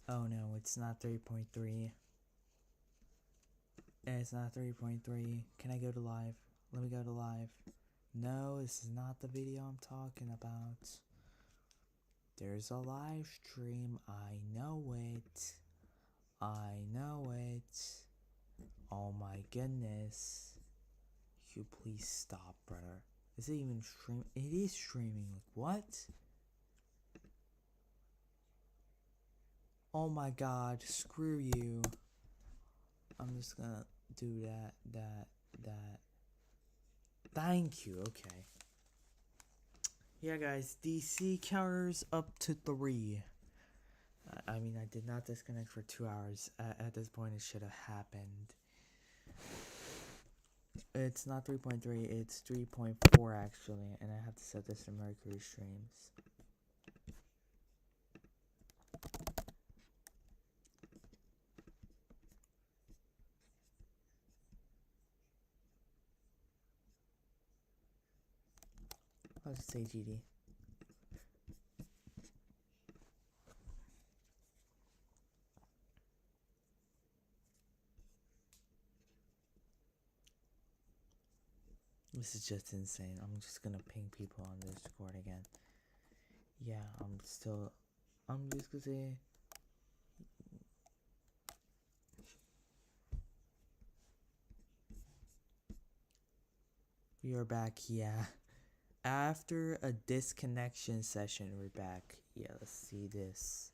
Oh no, it's not 3.3. It's not 3.3. Can I go to live? Let me go to live. No, this is not the video I'm talking about. There's a live stream. I know it. I know it. Oh my goodness. You please stop, brother. Is it even stream? It is streaming. Like, what? Oh my god, screw you. I'm just gonna do that. Thank you, okay. Yeah, guys, DC counters up to 3. I mean, I did not disconnect for 2 hours. At this point, it should have happened. It's not 3.3, it's 3.4 actually, and I have to set this to Mercury streams. I'll just say GD. This is just insane. I'm just gonna ping people on Discord again. Yeah, I'm just gonna say. We are back, yeah. After a disconnection session, we're back. Yeah, let's see this.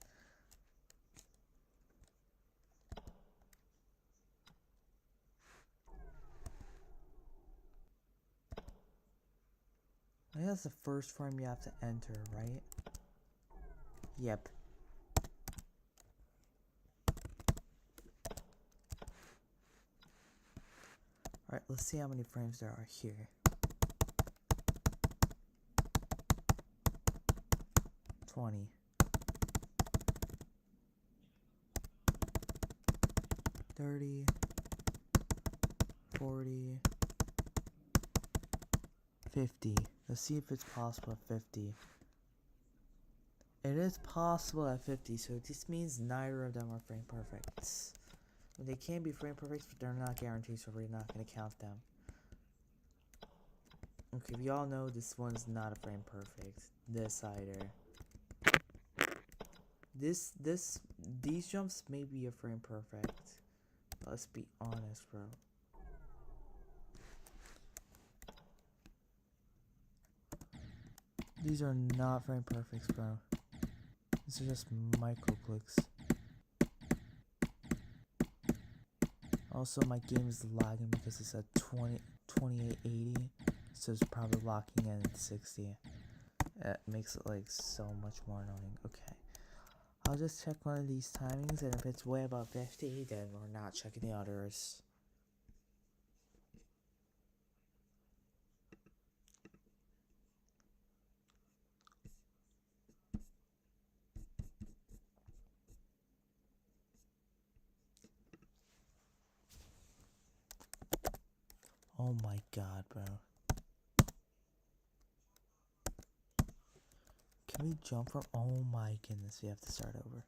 I think that's the first frame you have to enter, right? Yep. Alright, let's see how many frames there are here. 20. 30. 40. 50. Let's see if it's possible at 50. It is possible at 50, so this means neither of them are frame perfects. They can be frame perfects, but they're not guaranteed, so we're not going to count them. Okay, we all know this one's not a frame perfect. This either. These jumps may be a frame perfect. Let's be honest, bro. These are not frame perfects, bro. These are just micro clicks. Also, my game is lagging because it's at 2880, so it's probably locking in at 60. It makes it like so much more annoying. Okay, I'll just check one of these timings, and if it's way above 50, then we're not checking the others. Oh my god, bro. Can we jump from? Oh my goodness, we have to start over.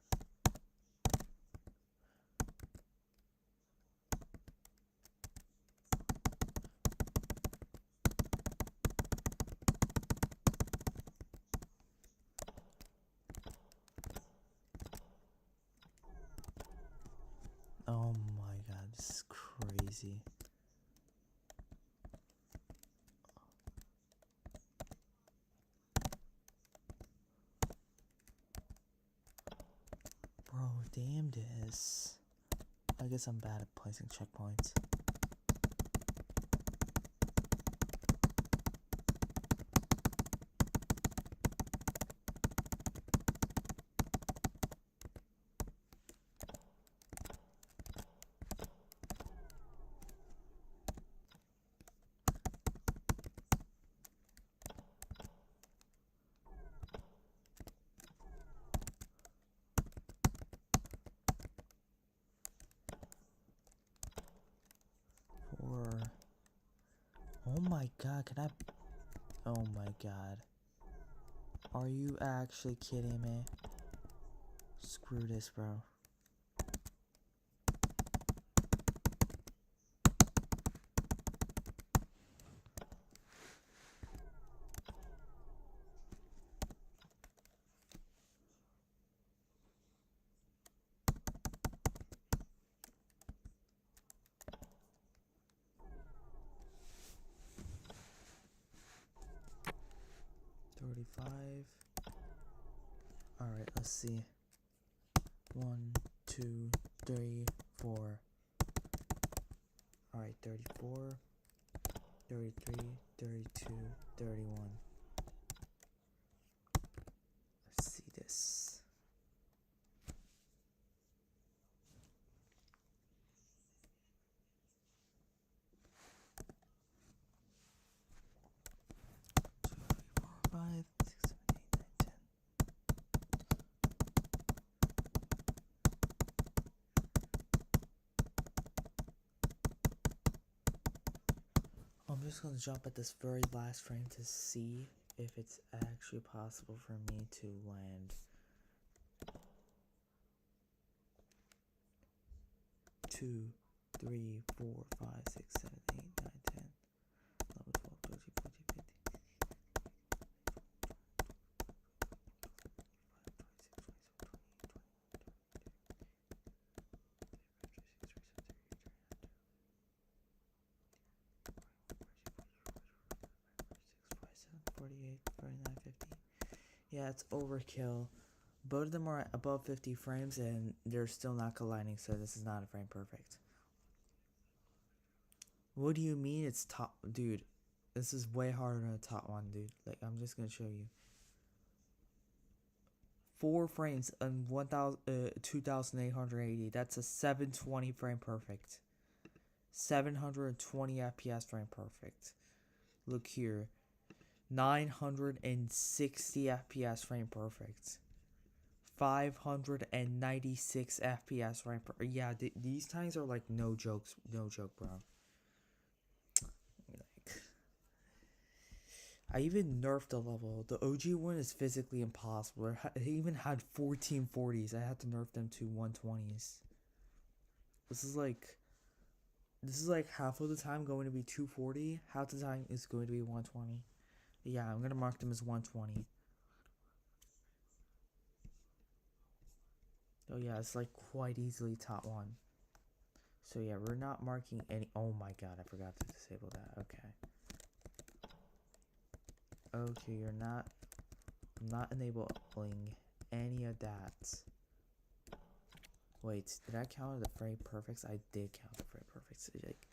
Oh my god, this is crazy. Bro, damn this. I guess I'm bad at placing checkpoints. Oh my god, can I? Oh my god. Are you actually kidding me? Screw this, bro. Let's see. 1, 2, 3, 4. Alright, 34, 33, 32, 31. Let's see this. I'm just gonna jump at this very last frame to see if it's actually possible for me to land. 2, 3, 4, 5, 6, 7, 8, 9, 10, 11, 12, 13, 14, 15. 48, 49, 50. Yeah, it's overkill. Both of them are above 50 frames and they're still not colliding, so this is not a frame perfect. What do you mean it's top? Dude, this is way harder than the top one, dude. Like, I'm just gonna show you. 4 frames and 2880. That's a 720 frame perfect. 720 FPS frame perfect. Look here. 960 FPS frame perfect. 596 FPS frame per. Yeah, these times are like no joke, bro. Like, I even nerfed the level. The OG one is physically impossible. It even had 1440s. I had to nerf them to 120s. This is like half of the time going to be 240. Half the time is going to be 120. Yeah, I'm gonna mark them as 120. Oh yeah, it's like quite easily top one. So yeah, we're not marking any. Oh my god, I forgot to disable that. Okay. Okay, I'm not enabling any of that. Wait, did I count the frame perfects? I did count the frame perfects. Like,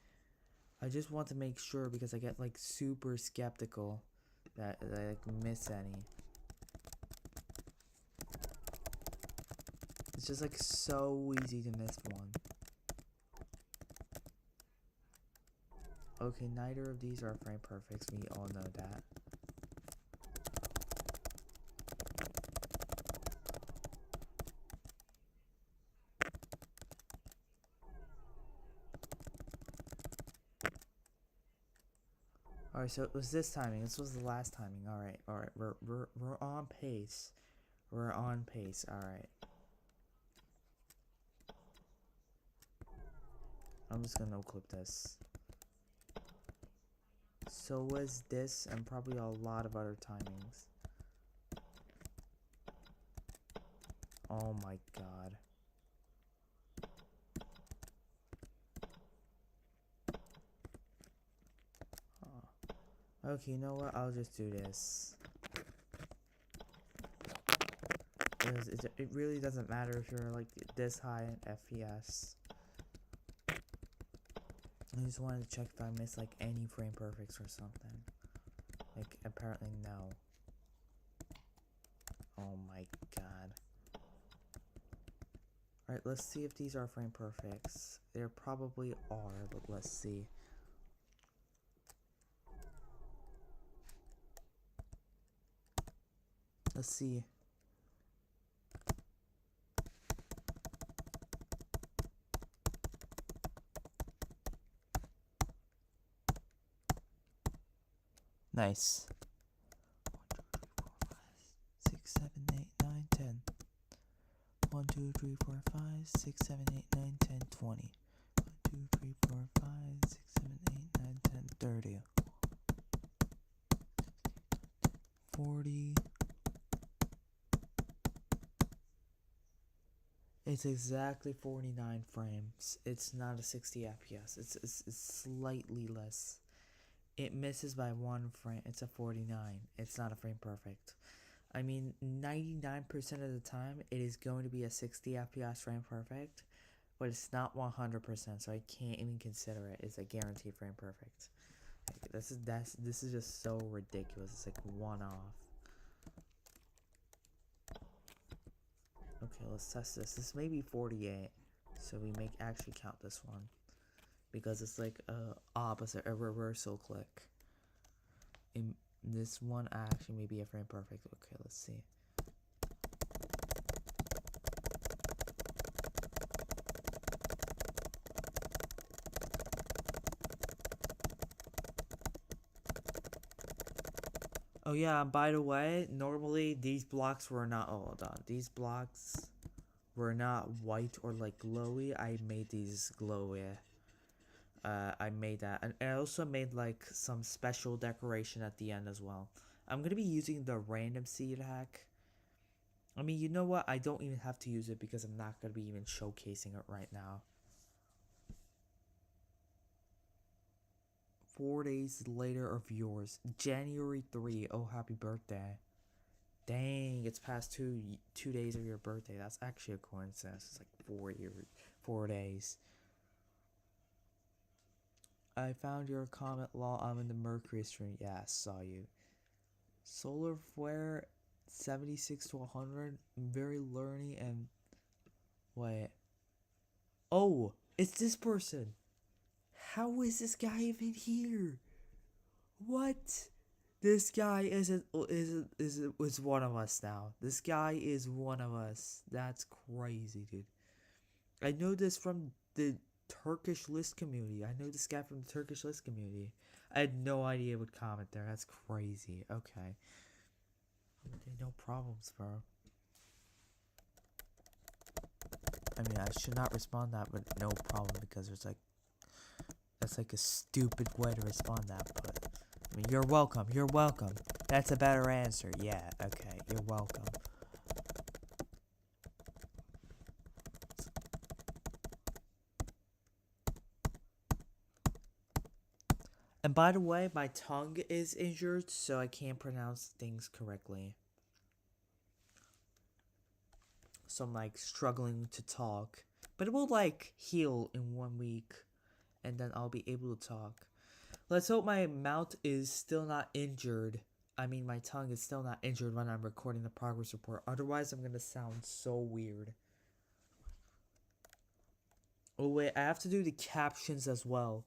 I just want to make sure because I get like super skeptical that I like miss any. It's just like so easy to miss one. Okay, neither of these are frame perfects. We all know that. Alright, so it was this timing. This was the last timing. Alright. We're on pace. We're on pace. Alright. I'm just gonna no clip this. So was this and probably a lot of other timings. Oh my god. Okay, you know what? I'll just do this. Because it really doesn't matter if you're like this high in FPS. I just wanted to check if I missed like any frame perfects or something. Like, apparently no. Oh my god. Alright, let's see if these are frame perfects. There probably are, but let's see. Let's see. Nice. 1, 2, 3, 4, 5, 6, 7, 8, 9, 10. 1, 2, 3, 4, 5, 6, 7, 8, 9, 10, 20. 1, 2, 3, 4, 5, 6, 7, 8, 9, 10, 30. 40. It's exactly 49 frames. It's not a 60 FPS. It's slightly less. It misses by 1 frame. It's a 49. It's not a frame perfect. I mean, 99% of the time, it is going to be a 60 FPS frame perfect, but it's not 100%, so I can't even consider it as a guaranteed frame perfect. Like, this is just so ridiculous. It's like one off. Okay, let's test this. This may be 48, so we make actually count this one because it's like a reversal click. In this one actually may be a frame perfect. Okay, let's see. Oh yeah, by the way, normally these blocks were not, oh, hold on. These blocks were not white or like glowy. I made these glowy. I made that, and I also made like some special decoration at the end as well. I'm gonna be using the random seed hack. I mean, you know what? I don't even have to use it because I'm not gonna be even showcasing it right now. 4 days later of yours, January 3. Oh, happy birthday! Dang, it's past two days of your birthday. That's actually a coincidence. It's like 4 days. I found your comment while I'm in the Mercury stream. Yeah, I saw you. Solar flare 76 to 100. Very learny and wait. Oh, it's this person. How is this guy even here? What? This guy is one of us now. This guy is one of us. That's crazy, dude. I know this from the Turkish list community. I know this guy from the Turkish list community. I had no idea would comment there. That's crazy. Okay. No problems, bro. I mean, I should not respond that, but no problem because there's like that's like a stupid way to respond that. But I mean, you're welcome. You're welcome. That's a better answer. Yeah. Okay. You're welcome. And by the way, my tongue is injured, so I can't pronounce things correctly. So I'm like struggling to talk. But it will like heal in 1 week. And then I'll be able to talk. Let's hope my mouth is still not injured. I mean, my tongue is still not injured when I'm recording the progress report. Otherwise, I'm going to sound so weird. Oh, wait. I have to do the captions as well.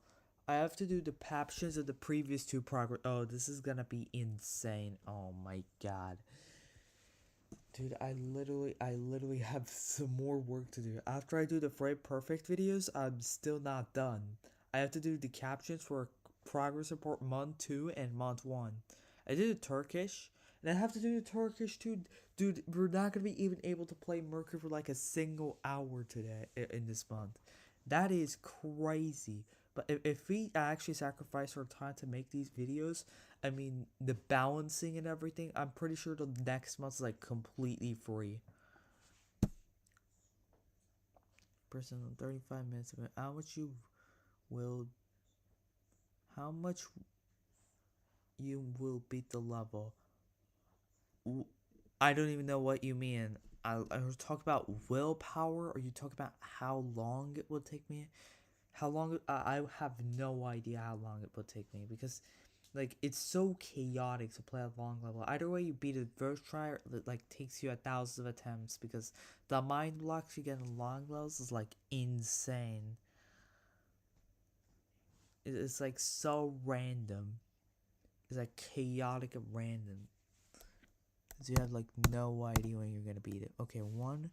I have to do the captions of the previous two progress. Oh, this is going to be insane. Oh, my God. Dude, I literally have some more work to do. After I do the frame perfect videos, I'm still not done. I have to do the captions for progress report month 2 and month 1. I did the Turkish, and I have to do the Turkish too. Dude, we're not gonna be even able to play Mercury for like a single hour today in this month. That is crazy. But if we actually sacrifice our time to make these videos, I mean, the balancing and everything, I'm pretty sure the next month is like completely free. Person 35 minutes of it. How much you will beat the level? I don't even know what you mean. I talk about willpower, or you talk about how long it will take me? How long? I have no idea how long it will take me because, like, it's so chaotic to play a long level. Either way you beat it first try, or it like takes you 1,000 attempts because the mind blocks you get in long levels is like insane. It's like so random. It's like chaotic and random. So you have like no idea when you're gonna beat it. Okay, 1,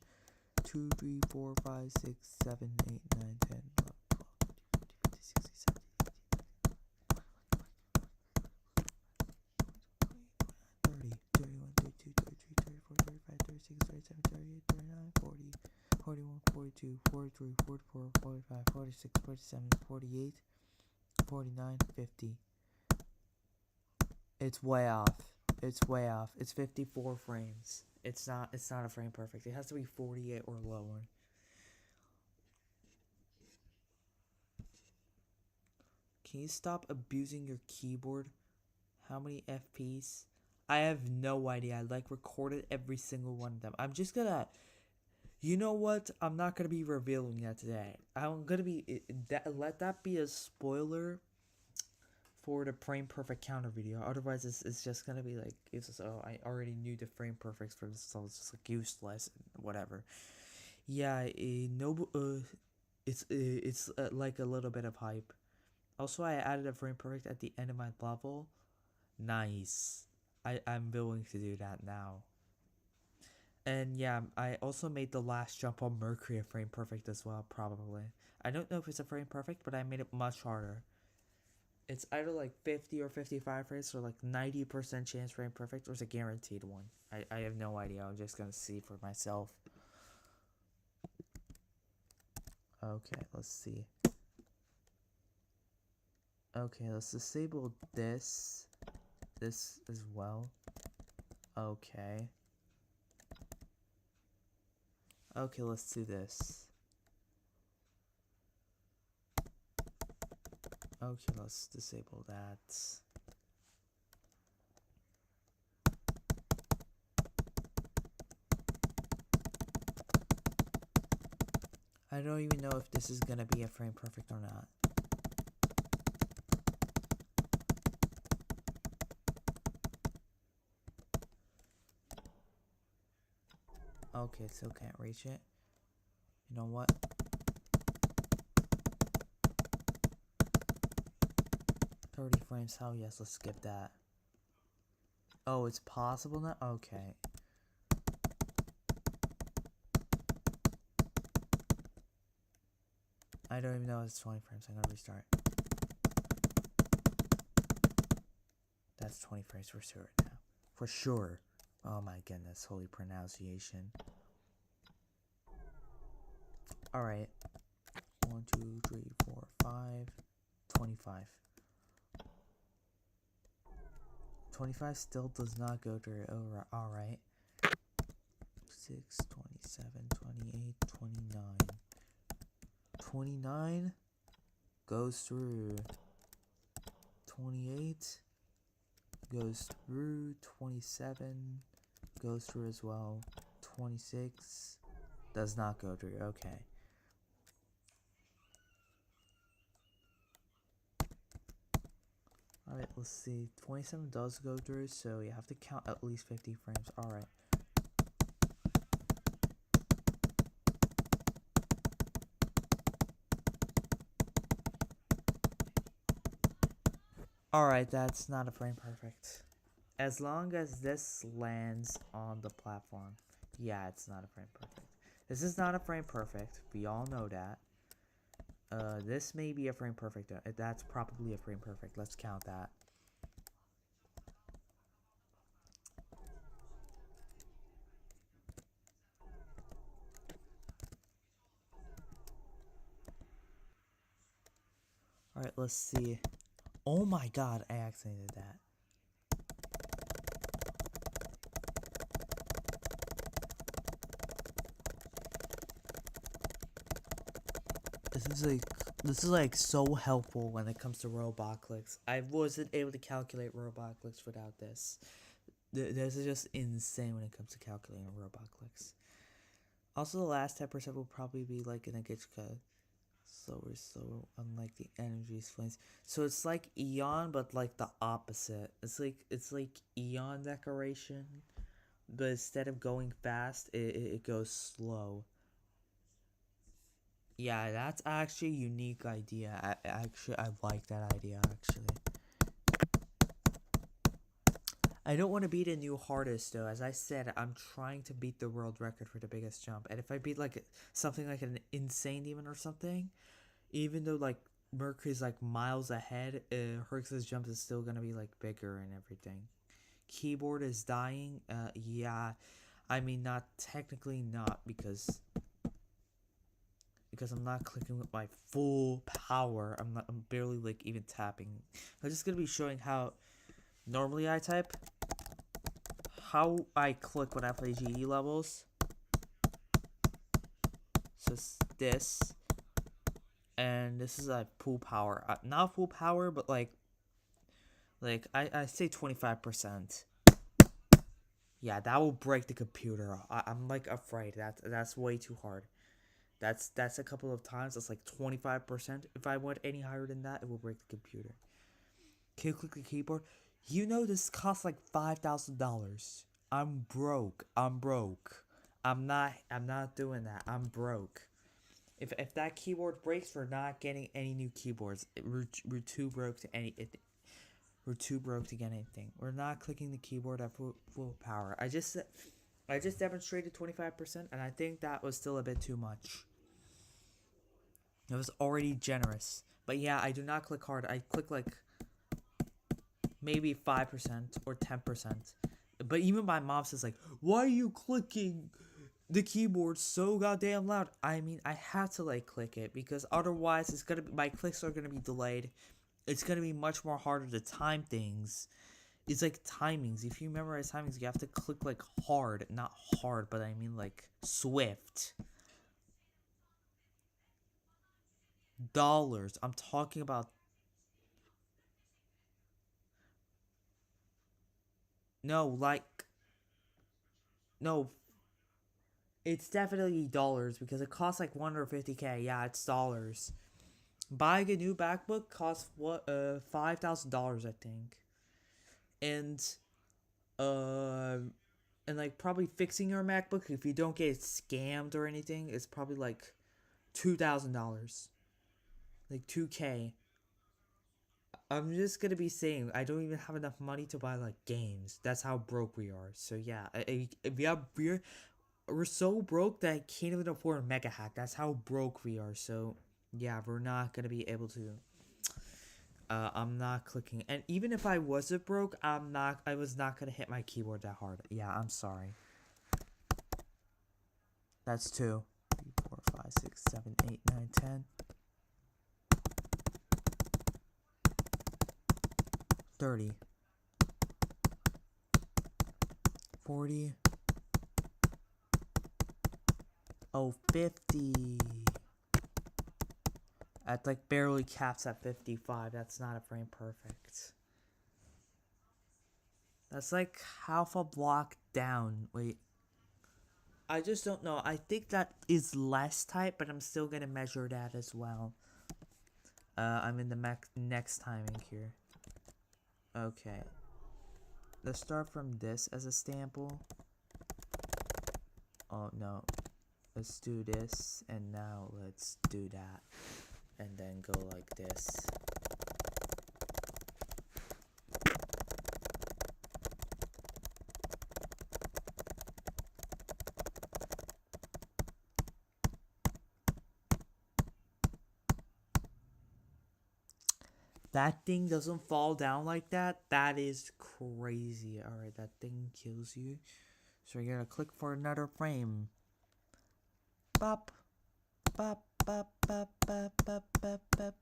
2, 3, 4, 5, 6, 7, 8, 9, 10, 11, 12, 13, 14, 15, 16, 17, 18, 19, 20, 21, 22, 23, 24, 25, 26, 27, 28, 29, 40, 41, 42, 43, 44, 45, 46, 47, 48, 49, 50. It's way off. It's way off. It's 54 frames. It's not a frame perfect. It has to be 48 or lower. Can you stop abusing your keyboard? How many FPS? I have no idea. I like recorded every single one of them. I'm just gonna, you know what? I'm not gonna be revealing that today. I'm gonna be let that be a spoiler for the frame perfect counter video. Otherwise, it's just gonna be like, it's just, oh, I already knew the frame perfects for this, so it's just like useless, whatever. Yeah, no, it's like a little bit of hype. Also, I added a frame perfect at the end of my level. Nice. I'm willing to do that now. And yeah, I also made the last jump on Mercury a frame perfect as well, probably. I don't know if it's a frame perfect, but I made it much harder. It's either like 50 or 55 frames, or like 90% chance frame perfect, or it's a guaranteed one. I have no idea. I'm just gonna see for myself. Okay, let's see. Okay, let's disable this as well. Okay. Okay, let's do this. Okay, let's disable that. I don't even know if this is gonna be a frame perfect or not. Okay, still can't reach it. You know what? Frames, hell yes, let's skip that. Oh, it's possible now? Okay. I don't even know if it's 20 frames. I'm gonna restart. That's 20 frames for sure now. For sure. Oh my goodness, holy pronunciation. Alright. 1, 2, 3, 4, 5. 25. 25 still does not go through. Alright. 6, 27, 28, 29. 29 goes through. 28 goes through. 27 goes through as well. 26 does not go through. Okay. Alright, let's see. 27 does go through, so you have to count at least 50 frames. Alright. Alright, that's not a frame perfect. As long as this lands on the platform. Yeah, it's not a frame perfect. This is not a frame perfect. We all know that. This may be a frame perfect. That's probably a frame perfect. Let's count that. Alright, let's see. Oh my god, I accidentally did that. This is like so helpful when it comes to robot clicks. I wasn't able to calculate robot clicks without this. This is just insane when it comes to calculating robot clicks. Also, the last 10% will probably be like in a glitch code. Slower, unlike the energy flames. So it's like Eon, but like the opposite. It's like Eon decoration, but instead of going fast, it goes slow. Yeah, that's actually a unique idea. I like that idea, actually. I don't want to beat a new hardest, though. As I said, I'm trying to beat the world record for the biggest jump. And if I beat, like, something like an insane demon or something, even though, like, Mercury's, like, miles ahead, Herx's jump is still gonna be, like, bigger and everything. Keyboard is dying. Yeah. I mean, not technically not, because I'm not clicking with my full power. I'm barely like even tapping. I'm just gonna be showing how normally I type, how I click when I play GE levels. So it's this, and this is like full power. Not full power, but like I say 25%. Yeah, that will break the computer. I'm like afraid. That's way too hard. That's a couple of times. That's like 25%. If I went any higher than that, it will break the computer. Can you click the keyboard? You know this costs like $5,000. I'm broke. I'm broke. I'm not doing that. I'm broke. If that keyboard breaks, we're not getting any new keyboards. We're too broke to we're too broke to get anything. We're not clicking the keyboard at full power. I just demonstrated 25%, and I think that was still a bit too much. It was already generous. But yeah, I do not click hard. I click like maybe 5% or 10%. But even my mom says like, why are you clicking the keyboard so goddamn loud? I mean, I have to like click it because otherwise it's gonna be, my clicks are gonna be delayed. It's gonna be much more harder to time things. It's like timings. If you memorize timings, you have to click like hard, not hard, but I mean like swift. Dollars. I'm talking about. No, like. No. It's definitely dollars because it costs like $150K. Yeah, it's dollars. Buying a new MacBook costs what? $5,000, I think. And like probably fixing your MacBook if you don't get scammed or anything, it's probably like $2,000, like 2K. I'm just gonna be saying I don't even have enough money to buy like games. That's how broke we are. So yeah, we're so broke that I can't even afford a mega hack. That's how broke we are. So yeah, we're not gonna be able to. I'm not clicking, and even if I wasn't broke, I was not gonna hit my keyboard that hard. Yeah, I'm sorry. That's 2, 3, 4, 5, 6, 7, 8, 9, 10, 30, 40, oh, 50. That like barely caps at 55. That's not a frame perfect. That's like half a block down. Wait. I just don't know. I think that is less tight, but I'm still gonna measure that as well. I'm in the next timing here. Okay. Let's start from this as a sample. Oh no. Let's do this, and now let's do that. And then go like this. That thing doesn't fall down like that. That is crazy. Alright, that thing kills you. So we're gonna click for another frame. Bop. Bop. Bop. Bop. Bop. Bop. Bop. Bop.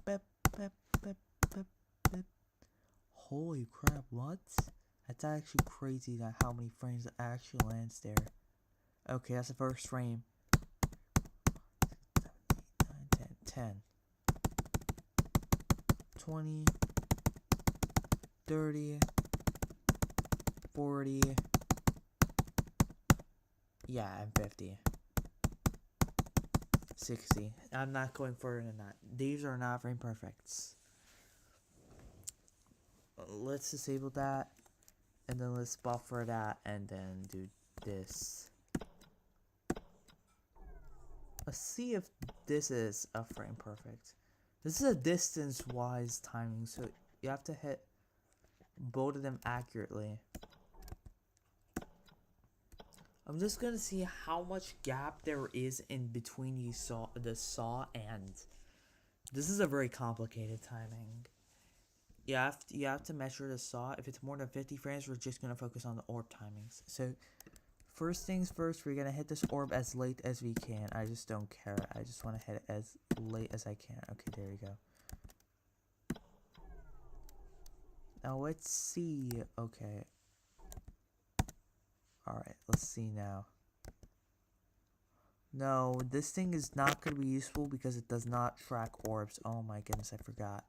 Bop. Bop. Bop. Bop. Holy crap, what? That's actually crazy that how many frames it actually lands there. Okay, that's the first frame. 7, 8, 9, 10, 10. 20, 30, 40, yeah, and 50, 60. I'm not going further than that. These are not frame perfects. Let's disable that, and then let's buffer that, and then do this. Let's see if this is a frame perfect. This is a distance-wise timing, so you have to hit both of them accurately. I'm just gonna see how much gap there is in between the saw and. This is a very complicated timing. You have to measure the saw. If it's more than 50 frames, we're just gonna focus on the orb timings. So, first things first, we're gonna hit this orb as late as we can. I just don't care. I just want to hit it as late as I can. Okay, there you go. Now let's see. Okay. Alright, let's see now. No, this thing is not going to be useful because it does not track orbs. Oh my goodness, I forgot.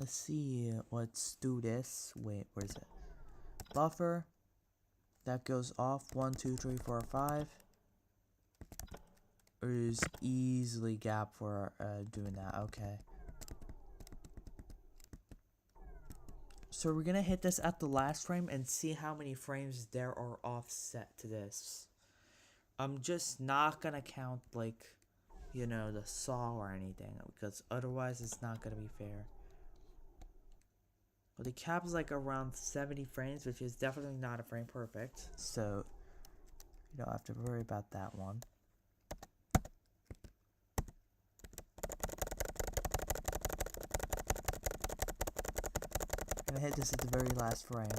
Let's see. Let's do this. Wait, where is it? Buffer. That goes off. 1, 2, 3, 4, 5. There's easily gap for doing that. Okay. So we're gonna hit this at the last frame and see how many frames there are offset to this. I'm just not gonna count, like, you know, the saw or anything, because otherwise it's not gonna be fair. But the cap is like around 70 frames, which is definitely not a frame perfect, so you don't have to worry about that one. I'm gonna hit this at the very last frame.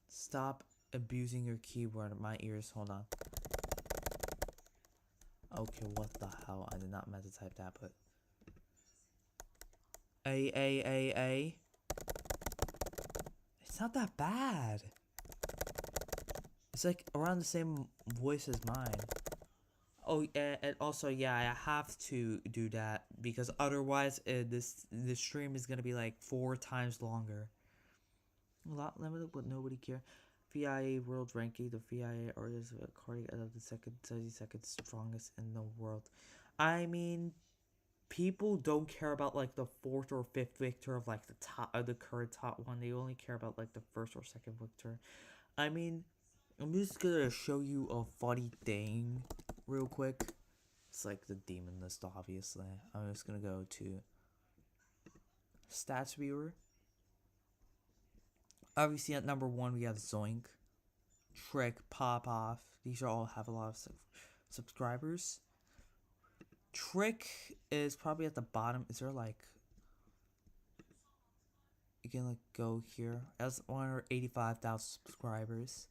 Stop abusing your keyboard. My ears, hold on. Okay, what the hell? I did not meant to type that, but A. It's not that bad. It's like around the same voice as mine. Oh, and also, yeah, I have to do that because otherwise, this stream is gonna be like 4 times longer. A lot limited, but nobody care. VIA World Ranking, the VIA artist according to the second 32nd strongest in the world. I mean, people don't care about like the 4th or 5th victor of like the top of the current top one. They only care about like the 1st or 2nd victor. I mean, I'm just gonna show you a funny thing real quick. It's like the demon list, obviously. I'm just gonna go to stats viewer. Obviously, at number 1 we have Zoink, Trick, Pop Off. These all have a lot of subscribers. Trick is probably at the bottom. Is there like, you can like go here. That's 185,000 subscribers.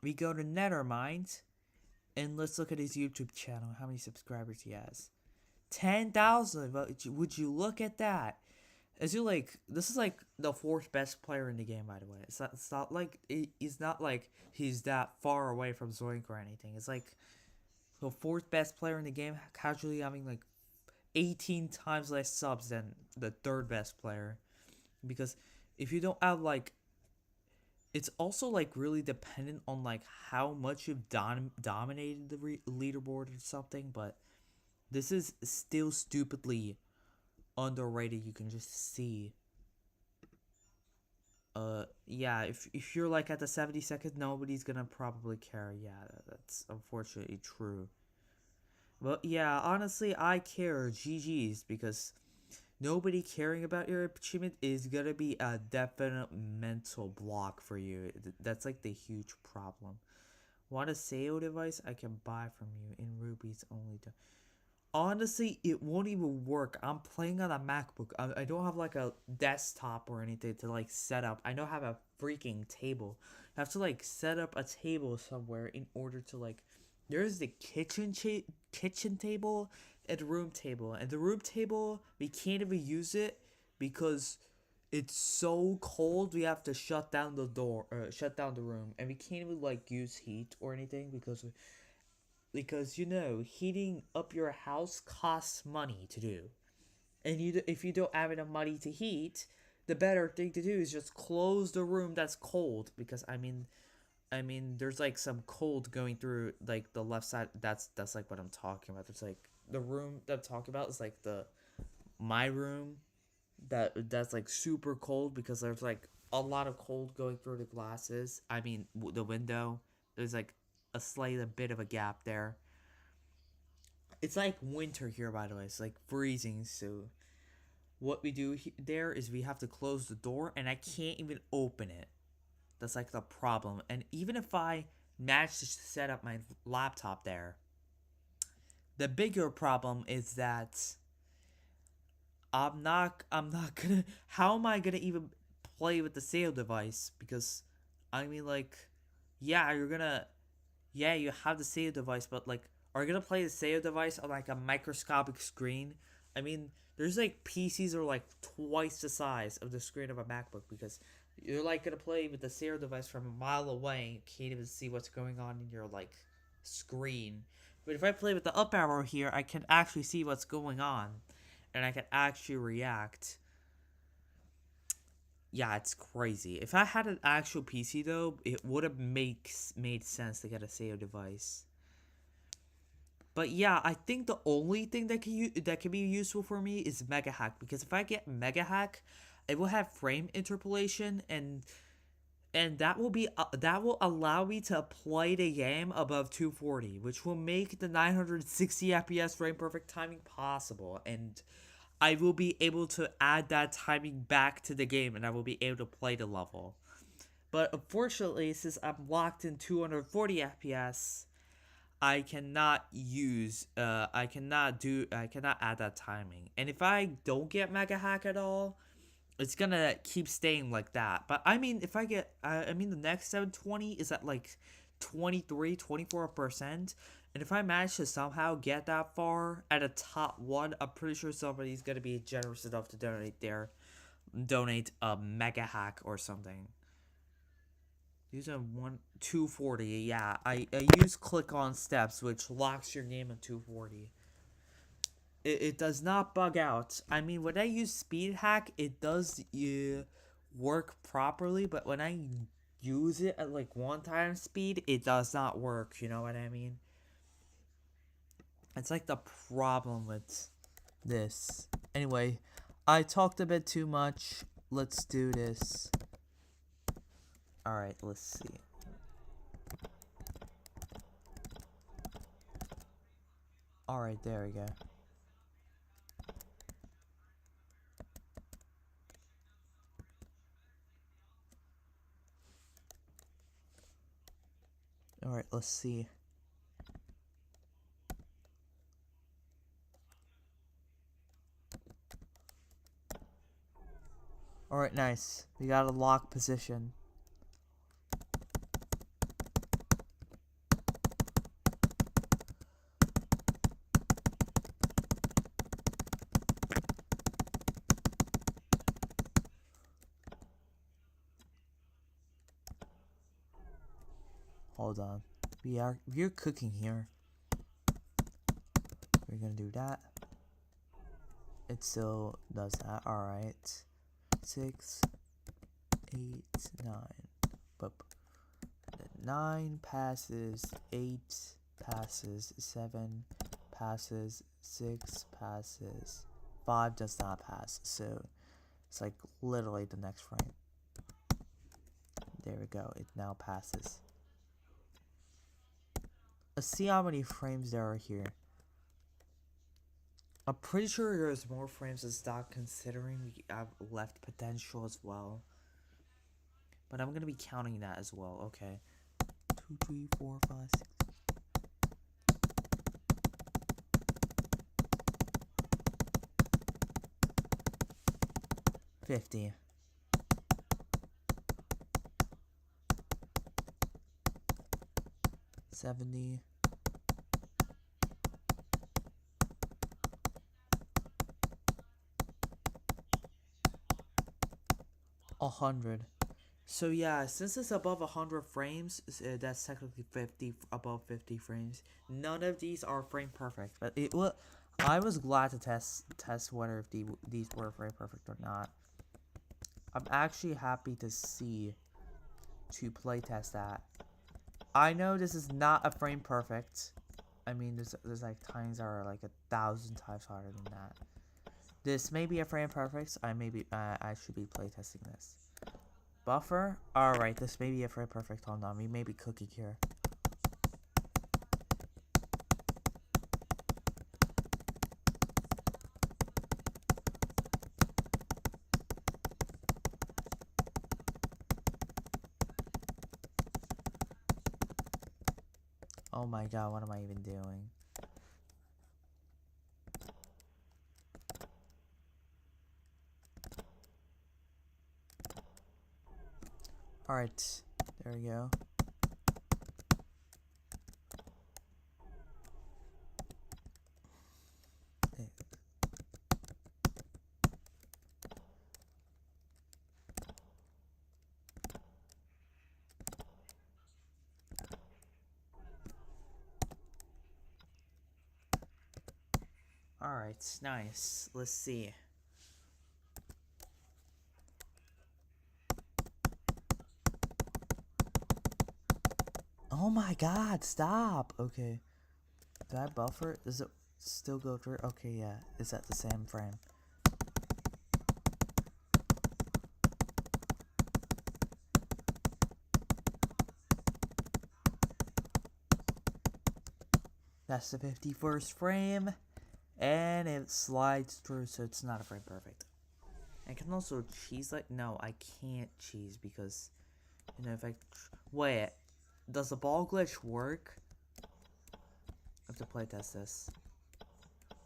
We go to Nethermind, and let's look at his YouTube channel. How many subscribers he has? 10,000. Would you look at that? As you like, this is like the 4th best player in the game, by the way. It's not like he's not like he's that far away from Zoink or anything. It's like the 4th best player in the game, casually having like 18 times less subs than the 3rd best player. Because if you don't have like, it's also like really dependent on like how much you've dominated the leaderboard or something. But this is still stupidly underrated. You can just see. Yeah, if you're like at the 72nd, nobody's gonna probably care. Yeah, that's unfortunately true. But yeah, honestly, I care. GG's, because nobody caring about your achievement is gonna be a definite mental block for you. That's like the huge problem. Want a sale device? I can buy from you in rupees only. Honestly, it won't even work. I'm playing on a MacBook. I don't have like a desktop or anything to like set up. I don't have a freaking table. I have to like set up a table somewhere in order to like. There's the kitchen table and the room table. And the room table, we can't even use it because it's so cold. We have to shut down the door, shut down the room, and we can't even like use heat or anything because you know, heating up your house costs money to do, and if you don't have enough money to heat, the better thing to do is just close the room that's cold. Because I mean, there's like some cold going through like the left side. That's like what I'm talking about. There's like the room that I'm talking about is like my room that's like super cold because there's like a lot of cold going through the glasses. I mean, the window. There's like a bit of a gap there. It's like winter here, by the way. It's like freezing. So what we do there is we have to close the door, and I can't even open it. That's like the problem. And even if I manage to set up my laptop there, the bigger problem is that I'm not gonna. How am I gonna even play with the sale device? Because I mean, like, yeah, you have the save device, but like, are you gonna play the save device on like a microscopic screen? I mean, there's like PCs are like twice the size of the screen of a MacBook, because you're like gonna play with the save device from a mile away. You can't even see what's going on in your like screen. But if I play with the up arrow here, I can actually see what's going on. And I can actually react. Yeah, it's crazy. If I had an actual PC though, it would have made sense to get a SEO device. But yeah, I think the only thing that can be useful for me is Mega Hack, because if I get Mega Hack, it will have frame interpolation, and that will allow me to play the game above 240, which will make the 960 FPS frame perfect timing possible, and I will be able to add that timing back to the game, and I will be able to play the level. But unfortunately, since I'm locked in 240 FPS, I cannot add that timing. And if I don't get Mega Hack at all, it's gonna keep staying like that. But I mean, if I get, the next 720 is at like 24%. And if I manage to somehow get that far at a top one, I'm pretty sure somebody's gonna be generous enough to donate a Mega Hack or something. Use a 240. Yeah, I use click on steps, which locks your game at 240. It does not bug out. I mean, when I use speed hack, it does work properly, but when I use it at like 1 time speed, it does not work. You know what I mean? It's like the problem with this. Anyway, I talked a bit too much. Let's do this. Alright, let's see. Alright, there we go. Alright, let's see. Alright, nice. We got a lock position. Hold on. We're cooking here. We're gonna do that. It still does that. Alright. 6, 8, 9. But 9 passes, 8 passes, 7 passes, 6 passes, 5 does not pass. So it's like literally the next frame. There we go. It now passes. Let's see how many frames there are here. I'm pretty sure there's more frames in stock, considering we have left potential as well. But I'm gonna be counting that as well. Okay. 2, 3, 4, 5, 6. 50. 70. 100. So yeah, since it's above 100 frames, that's technically 50, above 50 frames. None of these are frame perfect, but I was glad to test whether if these were frame perfect or not. I'm actually happy to playtest that. I know this is not a frame perfect. I mean, there's like times that are like 1,000 times harder than that. This may be a frame perfect. I should be playtesting this. Buffer? Alright, this may be a frame perfect. Hold on, we may be cooking here. Oh my god, what am I even doing? Alright, there we go. Alright, nice. Let's see. Oh my god, stop! Okay. Did I buffer? Does it still go through? Okay, yeah. It's at the same frame. That's the 51st frame. And it slides through, so it's not a frame perfect. I can also cheese like... No, I can't cheese because... You know, if I... Wait. Does the ball glitch work? I have to playtest this.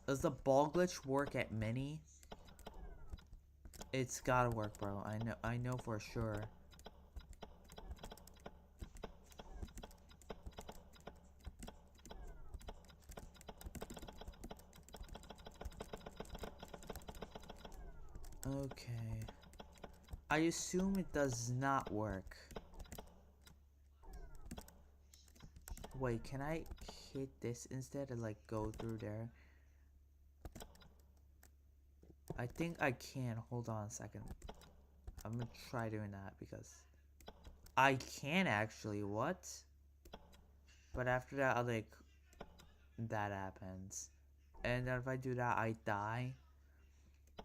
Does the ball glitch work at mini? It's gotta work, bro. I know for sure. Okay. I assume it does not work. Wait, can I hit this instead and like go through there? I think I can. Hold on a second. I'm gonna try doing that because I can actually. What? But after that, I like that happens, and then if I do that, I die.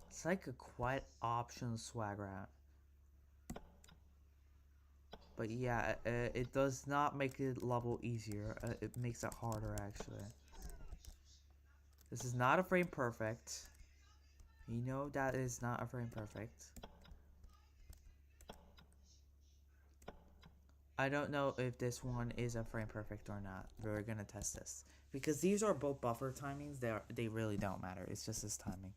It's like a quite option swag route. But yeah, it does not make the level easier. It makes it harder actually. This is not a frame perfect. You know that is not a frame perfect. I don't know if this one is a frame perfect or not. We're gonna test this because these are both buffer timings. They really don't matter. It's just this timing.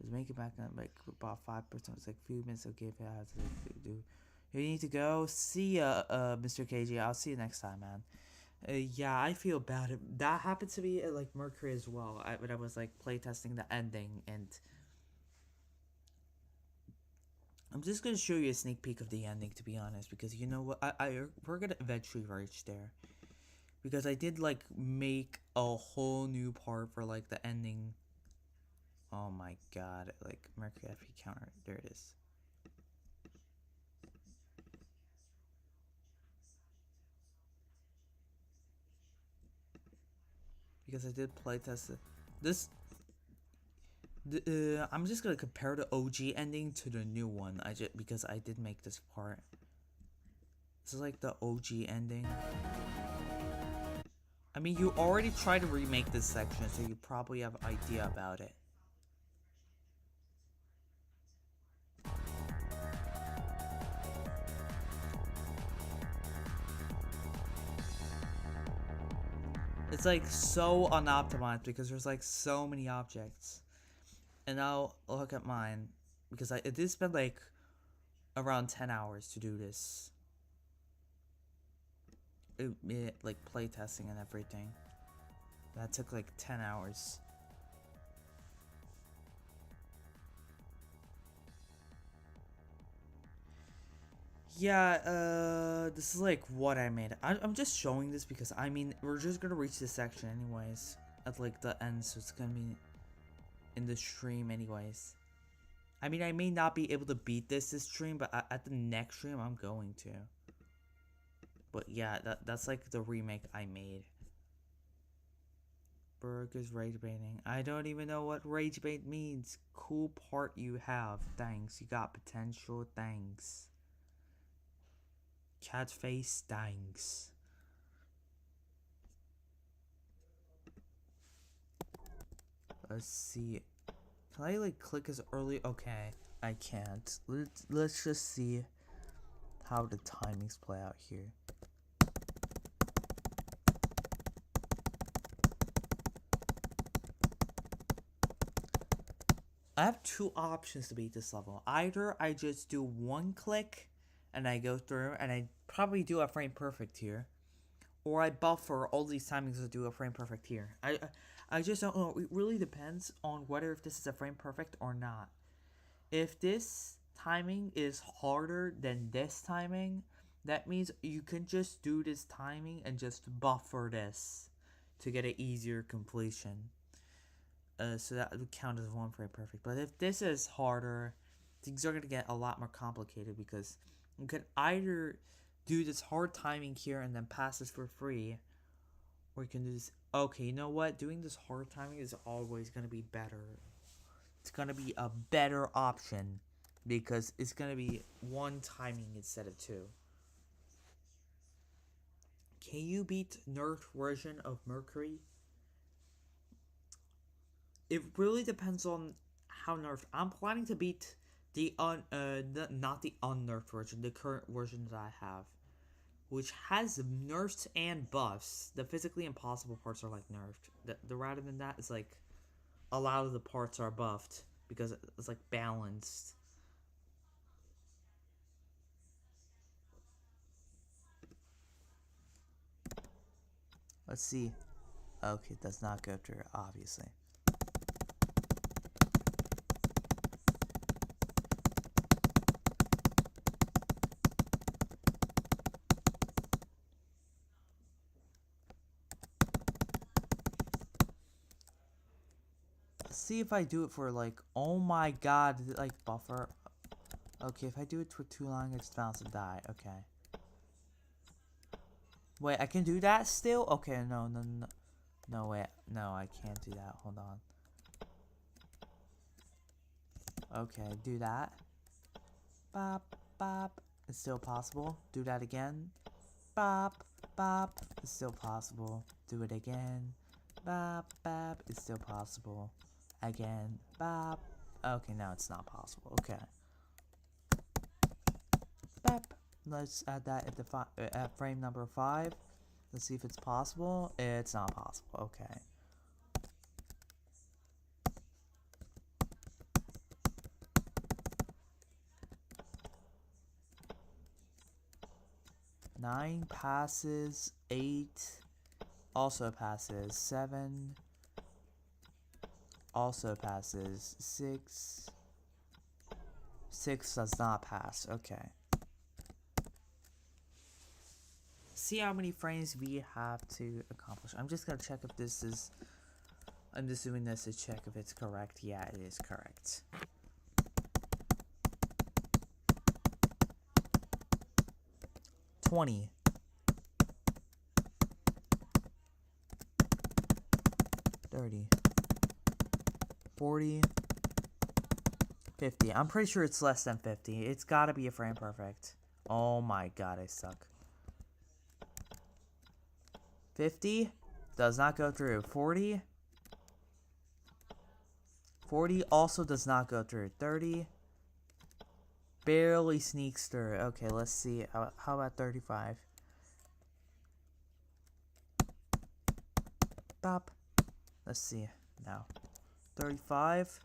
Just make it back on like about 5%. It's like a few minutes. Okay, if I have to do. You need to go. See ya, Mr. KG. I'll see you next time, man. Yeah, I feel bad. That happened to me at like Mercury as well. When I was like playtesting the ending, and I'm just gonna show you a sneak peek of the ending, to be honest, because you know what, we're gonna eventually reach there, because I did like make a whole new part for like the ending. Oh my god, like Mercury FP counter, there it is. Because I did playtest it. This. I'm just gonna compare the OG ending to the new one. Because I did make this part. This is like the OG ending. I mean, you already tried to remake this section, so you probably have an idea about it. It's like so unoptimized because there's like so many objects. And now look at mine, because it did spend like around 10 hours to do this. Like playtesting and everything. That took like 10 hours. Yeah, this is like what I made. I'm just showing this because, I mean, we're just gonna reach this section anyways. At like the end, so it's gonna be in the stream anyways. I mean, I may not be able to beat this stream, but at the next stream, I'm going to. But yeah, that's like the remake I made. BURC is rage baiting. I don't even know what rage bait means. Cool part you have. Thanks. You got potential. Thanks. Cat face. Thanks. Let's see. Can I like click as early? Okay, I can't. Let's just see how the timings play out here. I have two options to beat this level. Either I just do one click and I go through and I probably do a frame perfect here, or I buffer all these timings to do a frame perfect here. I just don't know. It really depends on whether if this is a frame perfect or not. If this timing is harder than this timing, that means you can just do this timing and just buffer this to get an easier completion. So that would count as 1 frame perfect. But if this is harder, things are going to get a lot more complicated because you could either do this hard timing here and then pass this for free, or you can do this. Okay, you know what? Doing this hard timing is always going to be better. It's going to be a better option because it's going to be 1 timing instead of 2. Can you beat nerfed version of Mercury? It really depends on how nerfed. I'm planning to beat not the unnerfed version, the current version that I have, which has nerfs and buffs. The physically impossible parts are like nerfed. The rather than that, it's like a lot of the parts are buffed because it's like balanced. Let's see. Okay, it does not go through, obviously. Let's see if I do it for like, oh my god, did it like buffer? Okay, if I do it for too long, it's bound to die. Okay. Wait, I can do that still? Okay, no. No, wait. No, I can't do that. Hold on. Okay, do that. Bop, bop. It's still possible. Do that again. Bop, bop. It's still possible. Do it again. Bop, bop. It's still possible. Again. Bop. Okay, now it's not possible. Okay. Bop. Let's add that at frame number 5. Let's see if it's possible. It's not possible. Okay. Nine passes. 8 also passes. 7 also passes. 6 does not pass. Okay. See how many frames we have to accomplish. I'm just gonna check if this is. I'm just doing this to check if it's correct. Yeah, it is correct. $20. 30. 40. 50. I'm pretty sure it's less than 50. It's gotta be a frame perfect. Oh my god, I suck. 50 does not go through. 40. 40 also does not go through. 30 barely sneaks through. Okay, let's see. How about 35? Bop. Let's see now. 35.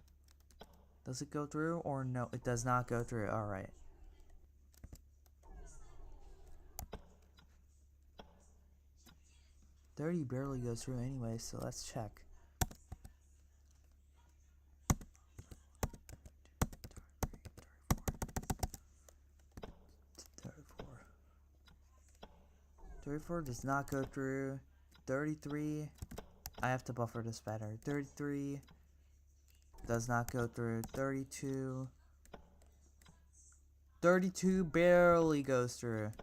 Does it go through or no? It does not go through. Alright. $30 barely goes through anyway, so let's check. $34 does not go through. 33. I have to buffer this better. 33 does not go through. 32. 32 barely goes through.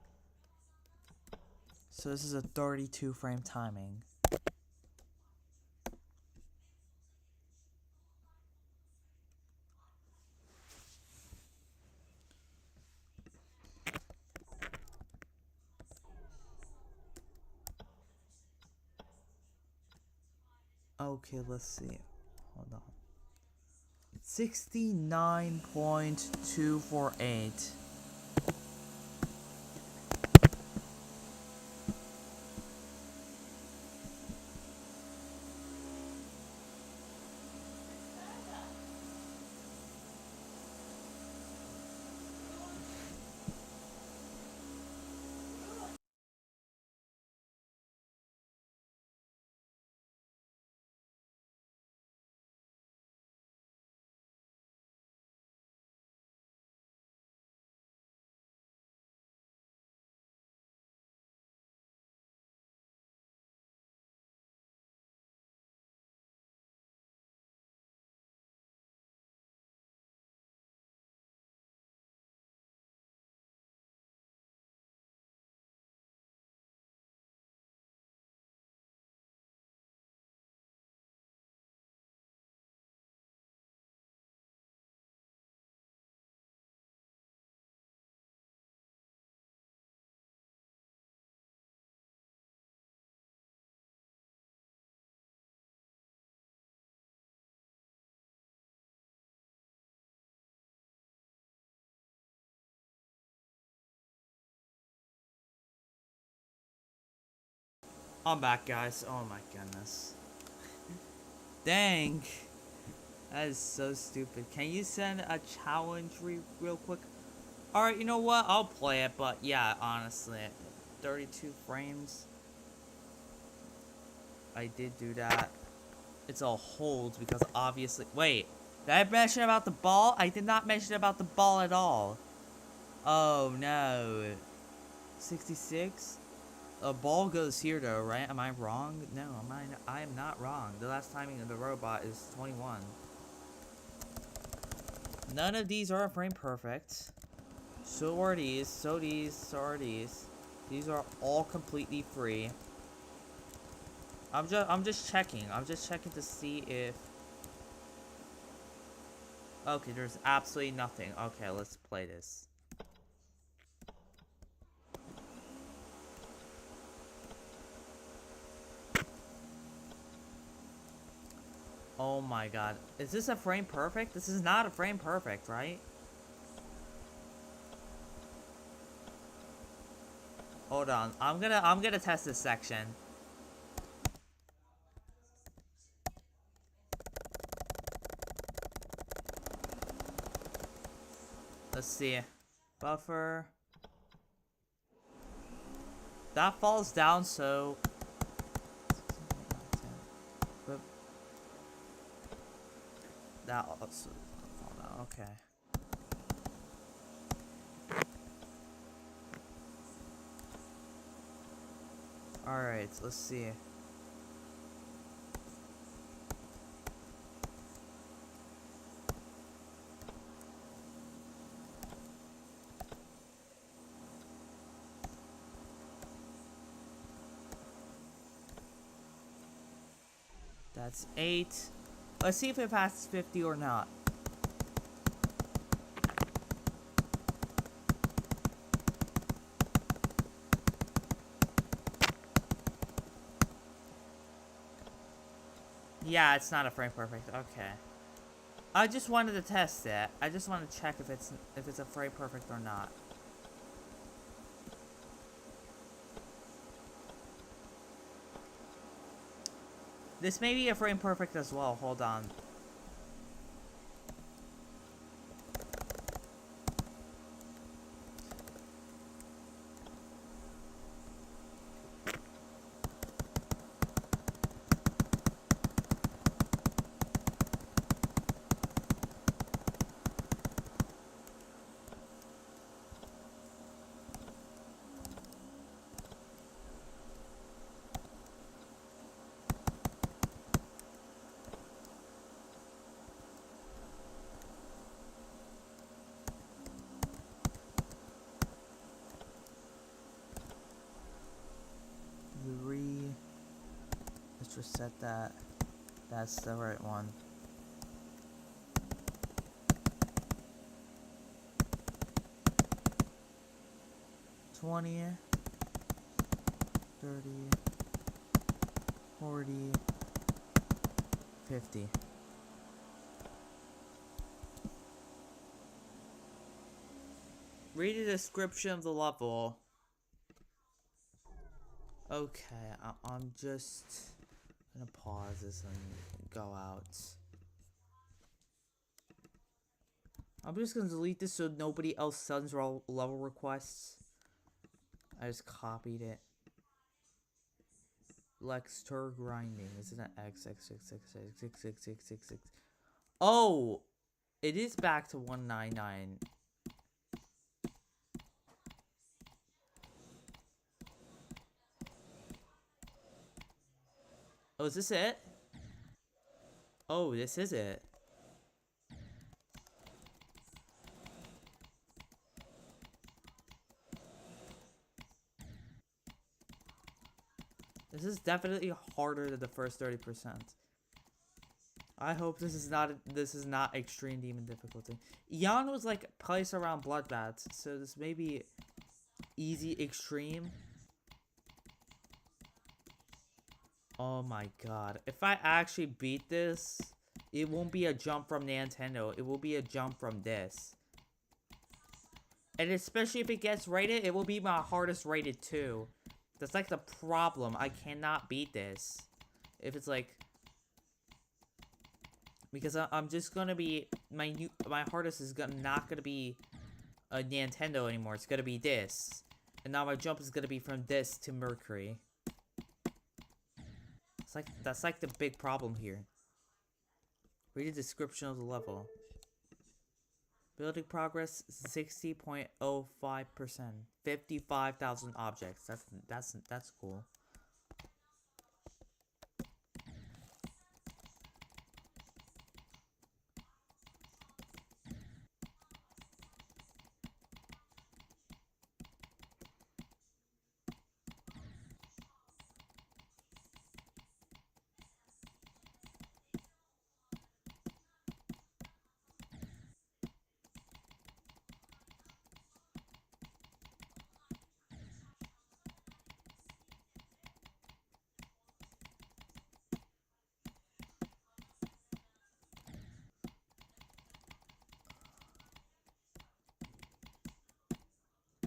So this is a 32 frame timing. Okay, let's see. Hold on. 69.248. I'm back, guys. Oh my goodness. Dang. That is so stupid. Can you send a challenge real quick? Alright, you know what? I'll play it, but yeah, honestly. 32 frames. I did do that. It's all holds because obviously... Wait. Did I mention about the ball? I did not mention about the ball at all. Oh, no. 66? A ball goes here, though, right? Am I wrong? No, I am not wrong. The last timing of the robot is 21. None of these are frame perfect. So are these. So are these. These are all completely free. I'm just checking. I'm just checking to see if... Okay, there's absolutely nothing. Okay, let's play this. Oh my god. Is this a frame perfect? This is not a frame perfect, right? Hold on. I'm gonna test this section. Let's see. Buffer. That falls down, so... But that also fall down. Okay. Alright, let's see. That's 8. Let's see if it passes 50 or not. Yeah, it's not a frame perfect. Okay. I just wanted to test it. I just want to check if it's a frame perfect or not. This may be a frame perfect as well. Hold on. Let's reset that. That's the right one. $20, $30, $40, $50. Read the description of the level. Okay, I'm just gonna pause this and go out. I'm just gonna delete this so nobody else sends level requests. I just copied it. Lexter grinding. Isn't it X? Oh, it is back to 199. Oh, is this it? Oh, this is it. This is definitely harder than the first 30%. I hope this is not extreme demon difficulty. Eon was like placed around bloodbaths, so this may be easy extreme. Oh my god. If I actually beat this, it won't be a jump from Nantendo. It will be a jump from this. And especially if it gets rated, it will be my hardest rated too. That's like the problem. I cannot beat this. If it's like... Because I'm just gonna be... My hardest is not gonna be a Nantendo anymore. It's gonna be this. And now my jump is gonna be from this to Mercury. It's like... That's like the big problem here. Read the description of the level. Building progress 60.05%. 55,000 objects. That's cool.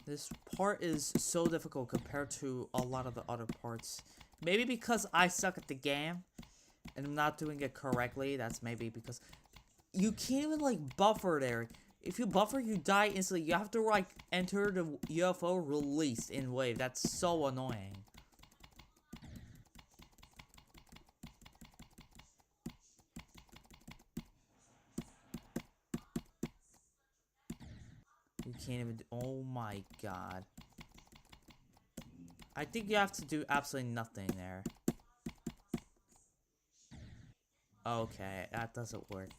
This part is so difficult compared to a lot of the other parts. Maybe because I suck at the game and I'm not doing it correctly. That's maybe because you can't even like buffer there. If you buffer, you die instantly. You have to like enter the UFO release in wave. That's so annoying. You can't even. Oh my god. I think you have to do absolutely nothing there. Okay, that doesn't work.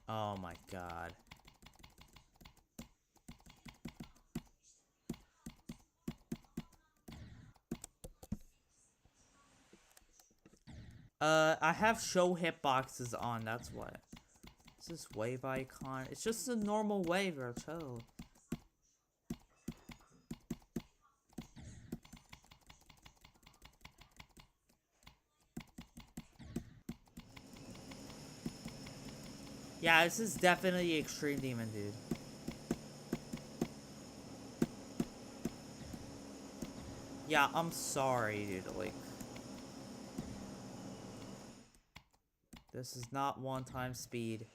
Oh my god. I have show hitboxes on, that's what. Is this wave icon? It's just a normal wave or chill. Yeah, this is definitely Extreme Demon, dude. Yeah, I'm sorry, dude, like... This is not one-time speed.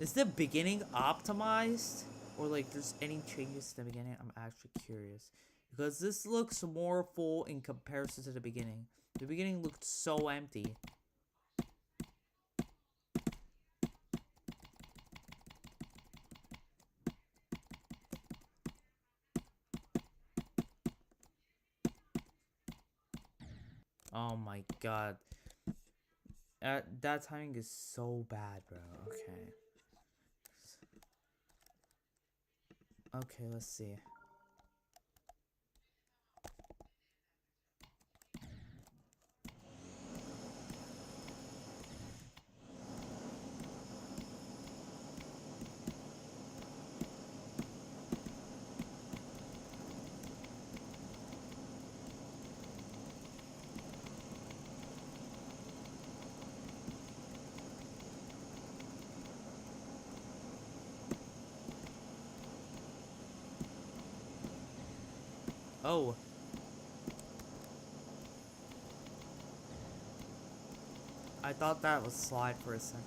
Is the beginning optimized? Or like there's any changes to the beginning? I'm actually curious. Because this looks more full in comparison to the beginning. The beginning looked so empty. Oh my god. That timing is so bad, bro. Okay. Okay, let's see. Oh. I thought that was slide for a second.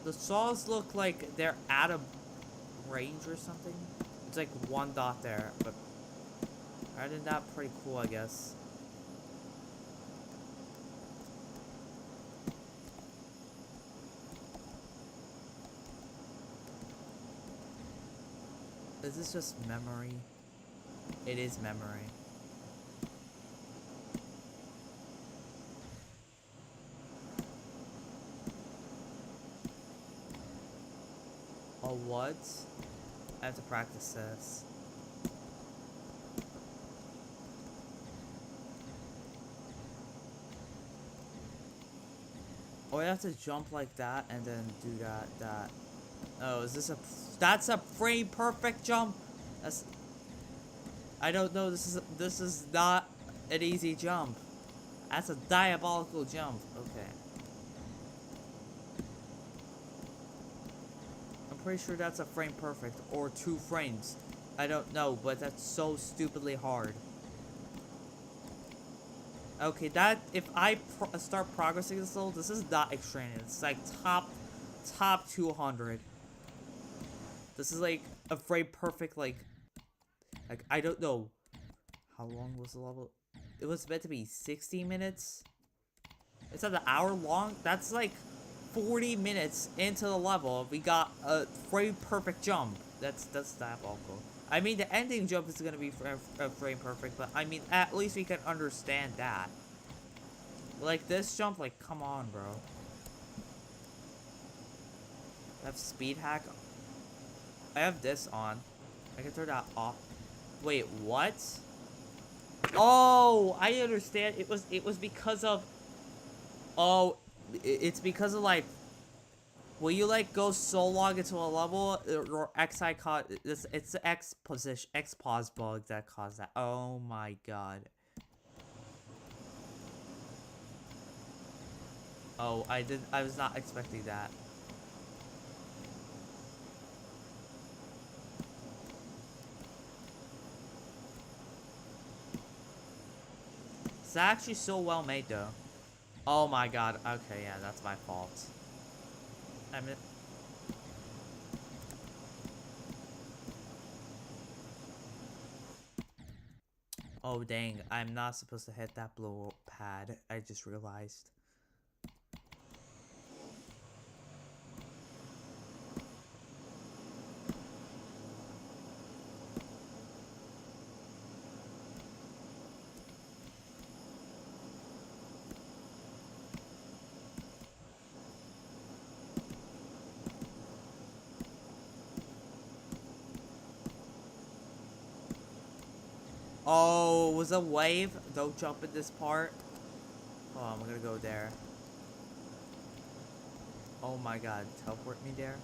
The saws look like they're out of range or something. It's like one dot there, but other than that, pretty cool, I guess. Is this just memory? It is memory. A what? I have to practice this. Oh, I have to jump like that and then do that. Oh, is this a... That's a frame perfect jump? That's... I don't know, this is not an easy jump. That's a diabolical jump. Okay. I'm pretty sure that's a frame perfect, or 2 frames. I don't know, but that's so stupidly hard. Okay, that, if I start progressing this level, this is not extreme. It's like top 200. This is like a frame perfect, like I don't know. How long was the level? It was meant to be 60 minutes. It's an hour long. That's like 40 minutes into the level. We got a frame perfect jump. That's diabolical. I mean, the ending jump is gonna be frame perfect, but I mean, at least we can understand that. Like this jump, like come on, bro. I have speed hack. I have this on. I can turn that off. Wait, what? Oh, I understand. It was because of. Oh, it's because of like. Will you like go so long into a level or X icon? It's the X position, X pause bug that caused that. Oh my god. Oh, I was not expecting that. It's actually so well made though. Oh my god. Okay, yeah, that's my fault. I mean, oh dang, I'm not supposed to hit that blue pad. I just realized. Oh, was a wave? Don't jump in this part. Oh, I'm gonna go there. Oh my god, teleport me there.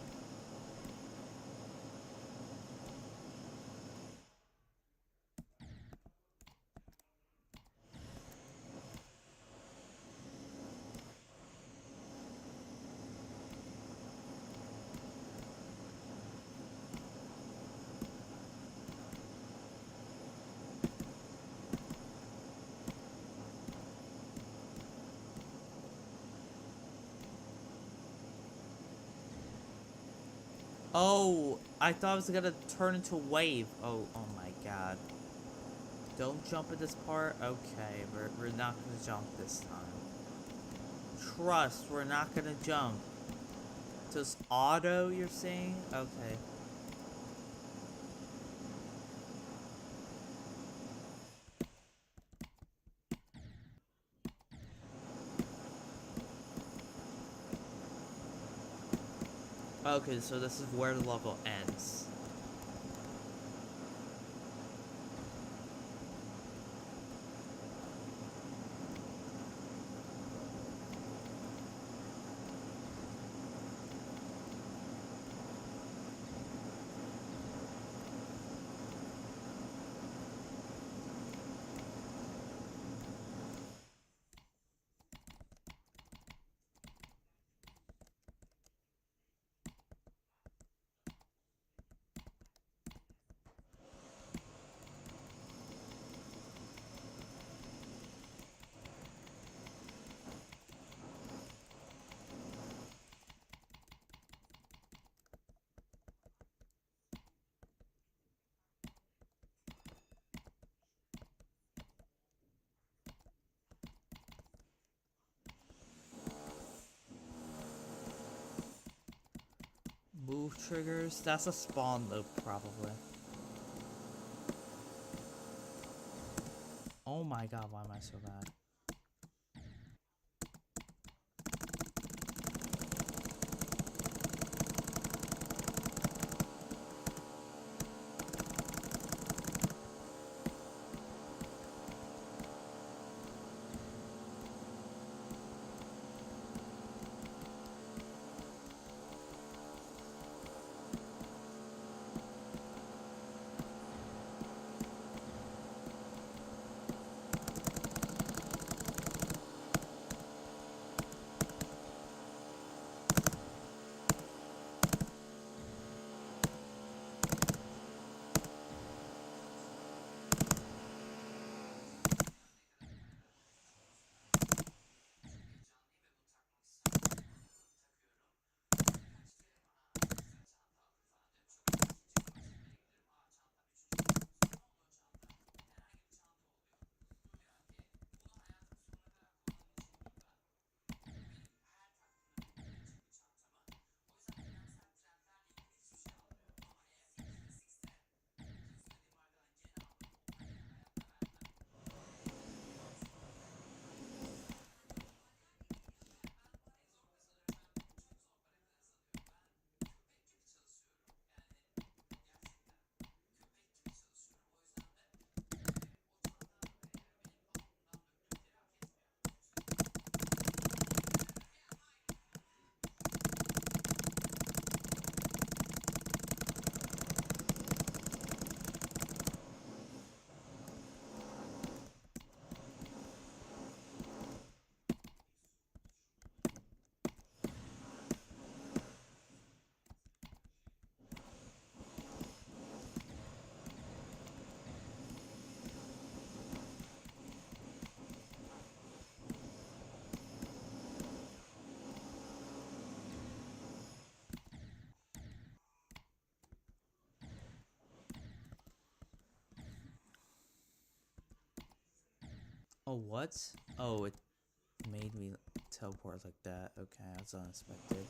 Oh, I thought it was gonna turn into a wave. Oh my god. Don't jump in this part? Okay, we're not gonna jump this time. Trust, we're not gonna jump. Just auto, you're saying? Okay. Okay, so this is where the level ends. Move triggers? That's a spawn loop, probably. Oh my god, why am I so bad? Oh, what? Oh, it made me teleport like that. Okay, that's unexpected.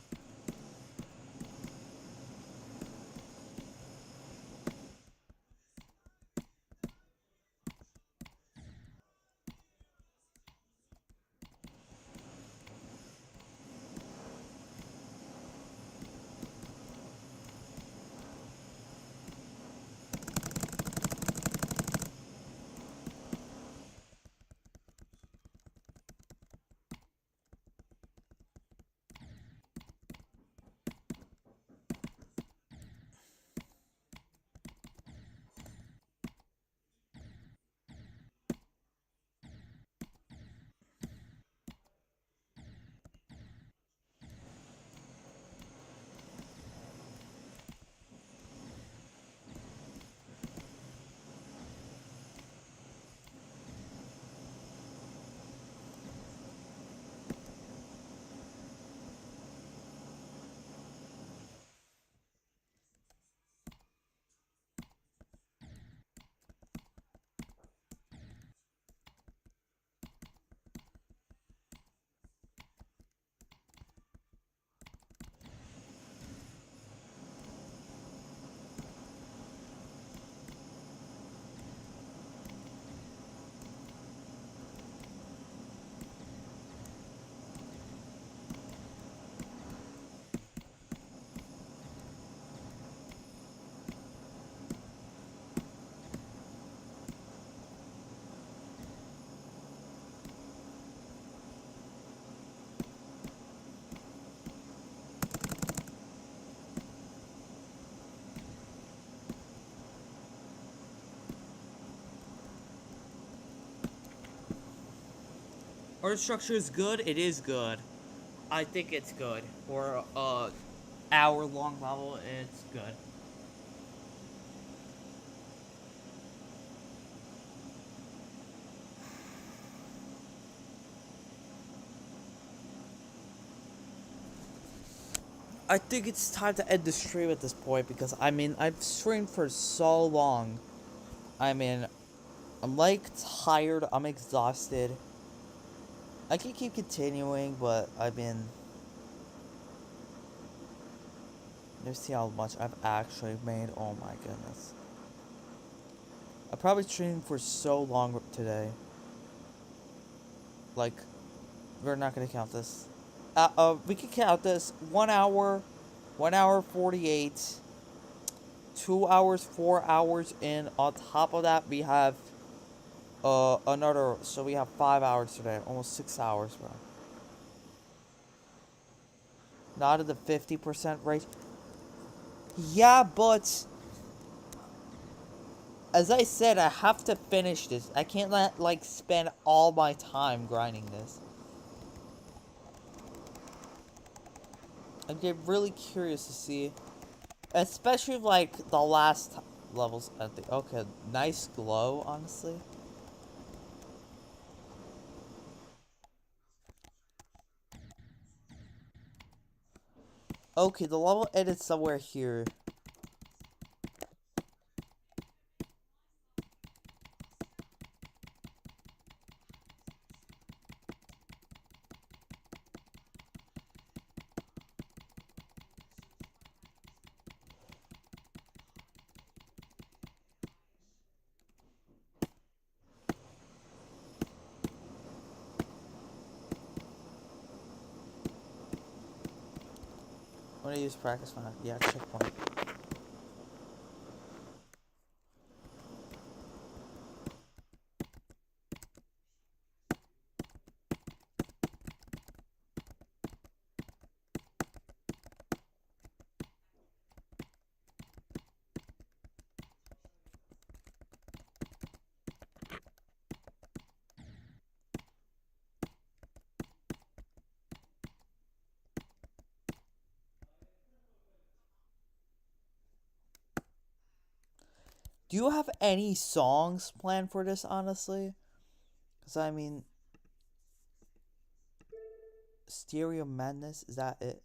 Art structure is good. It is good. I think it's good. For hour-long level, it's good. I think it's time to end the stream at this point because I mean I've streamed for so long. I mean, I'm like tired. I'm exhausted. I can keep continuing, but I mean, let's see how much I've actually made. Oh my goodness. I probably streamed for so long today. Like, we're not gonna count this. We can count this. 1 hour 48, 2 hours, 4 hours, and on top of that we have another. So we have 5 hours today, almost 6 hours, bro. Not at the 50% rate. Yeah, but as I said, I have to finish this. I can't like spend all my time grinding this. I get really curious to see, especially like the last levels. I think. Okay, nice glow, honestly. Okay, the level ended somewhere here. I'm gonna use practice map. Yeah, checkpoint. Do you have any songs planned for this, honestly? Because, I mean, Stereo Madness, is that it?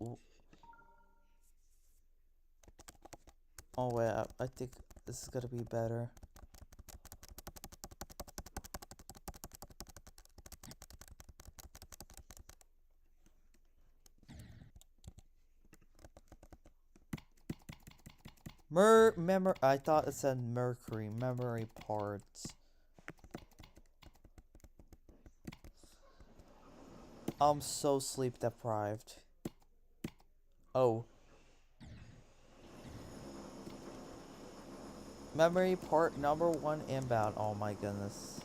Ooh. Oh, wait, I think this is gonna be better. I thought it said Mercury. Memory parts. I'm so sleep deprived. Oh. Memory part number 1 inbound. Oh my goodness.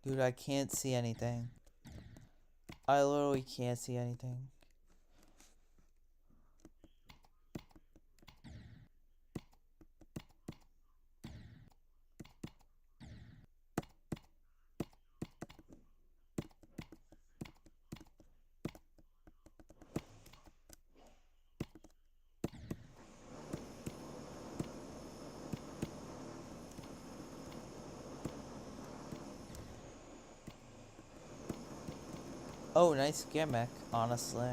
Dude, I can't see anything. I literally can't see anything. Oh, nice gimmick, honestly.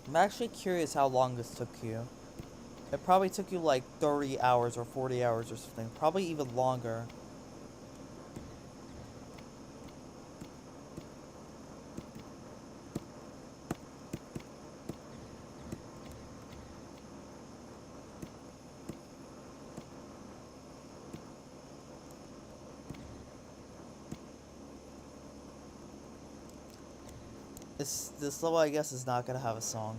I'm actually curious how long this took you. It probably took you like 30 hours or 40 hours or something. Probably even longer. This level, I guess, is not gonna have a song.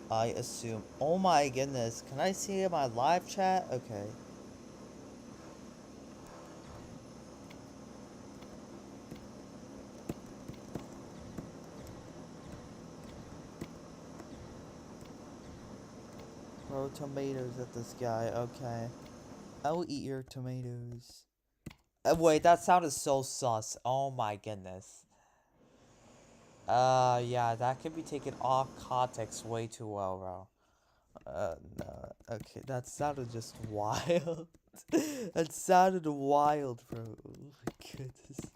I assume. Oh my goodness. Can I see my live chat? Okay. Throw tomatoes at this guy. Okay. I will eat your tomatoes. Wait, that sounded so sus. Oh my goodness. Yeah, that could be taken off context way too well, bro. No. Okay, that sounded just wild. That sounded wild, bro. Oh my goodness.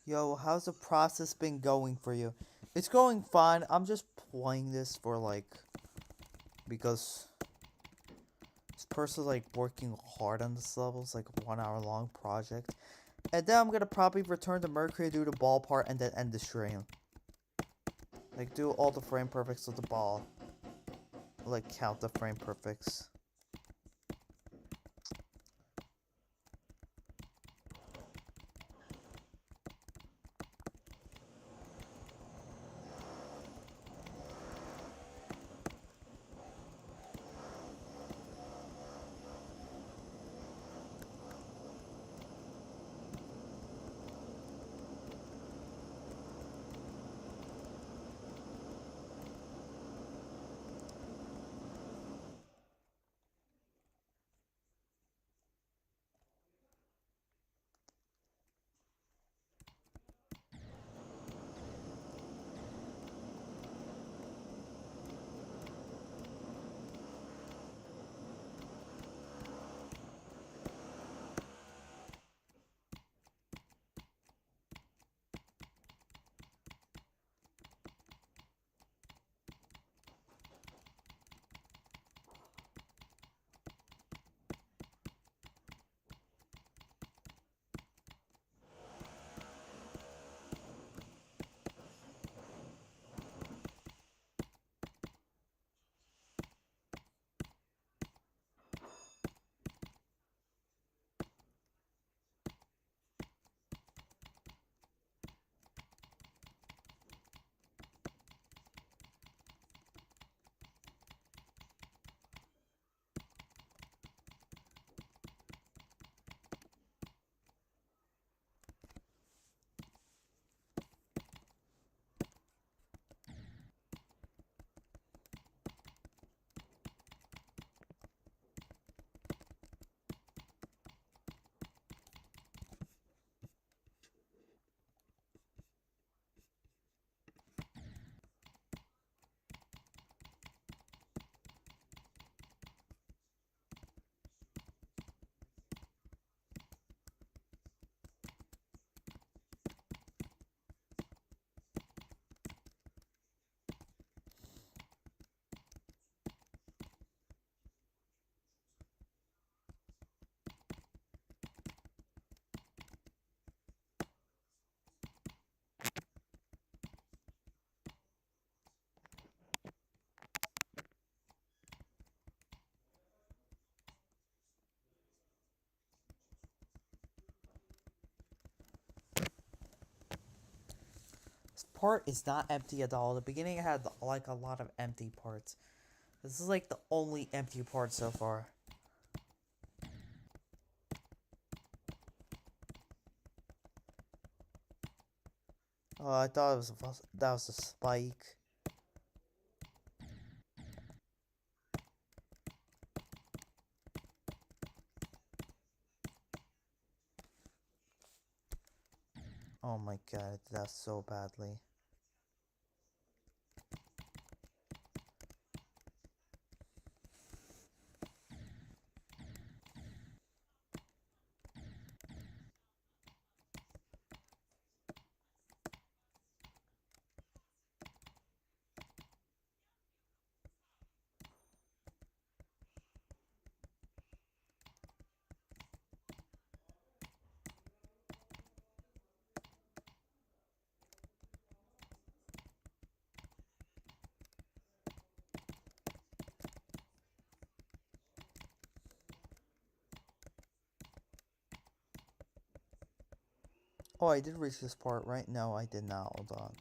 Yo, how's the process been going for you? It's going fine. I'm just playing this for like because this person's like working hard on this level. It's like a 1 hour long project. And then I'm gonna probably return to Mercury, do the ball part, and then end the stream. Like do all the frame perfects of the ball. Like count the frame perfects. This part is not empty at all. The beginning had like a lot of empty parts. This is like the only empty part so far. Oh, I thought that was a spike. Oh my god, I did that so badly. Oh, I did reach this part, right? No, I did not. Hold on.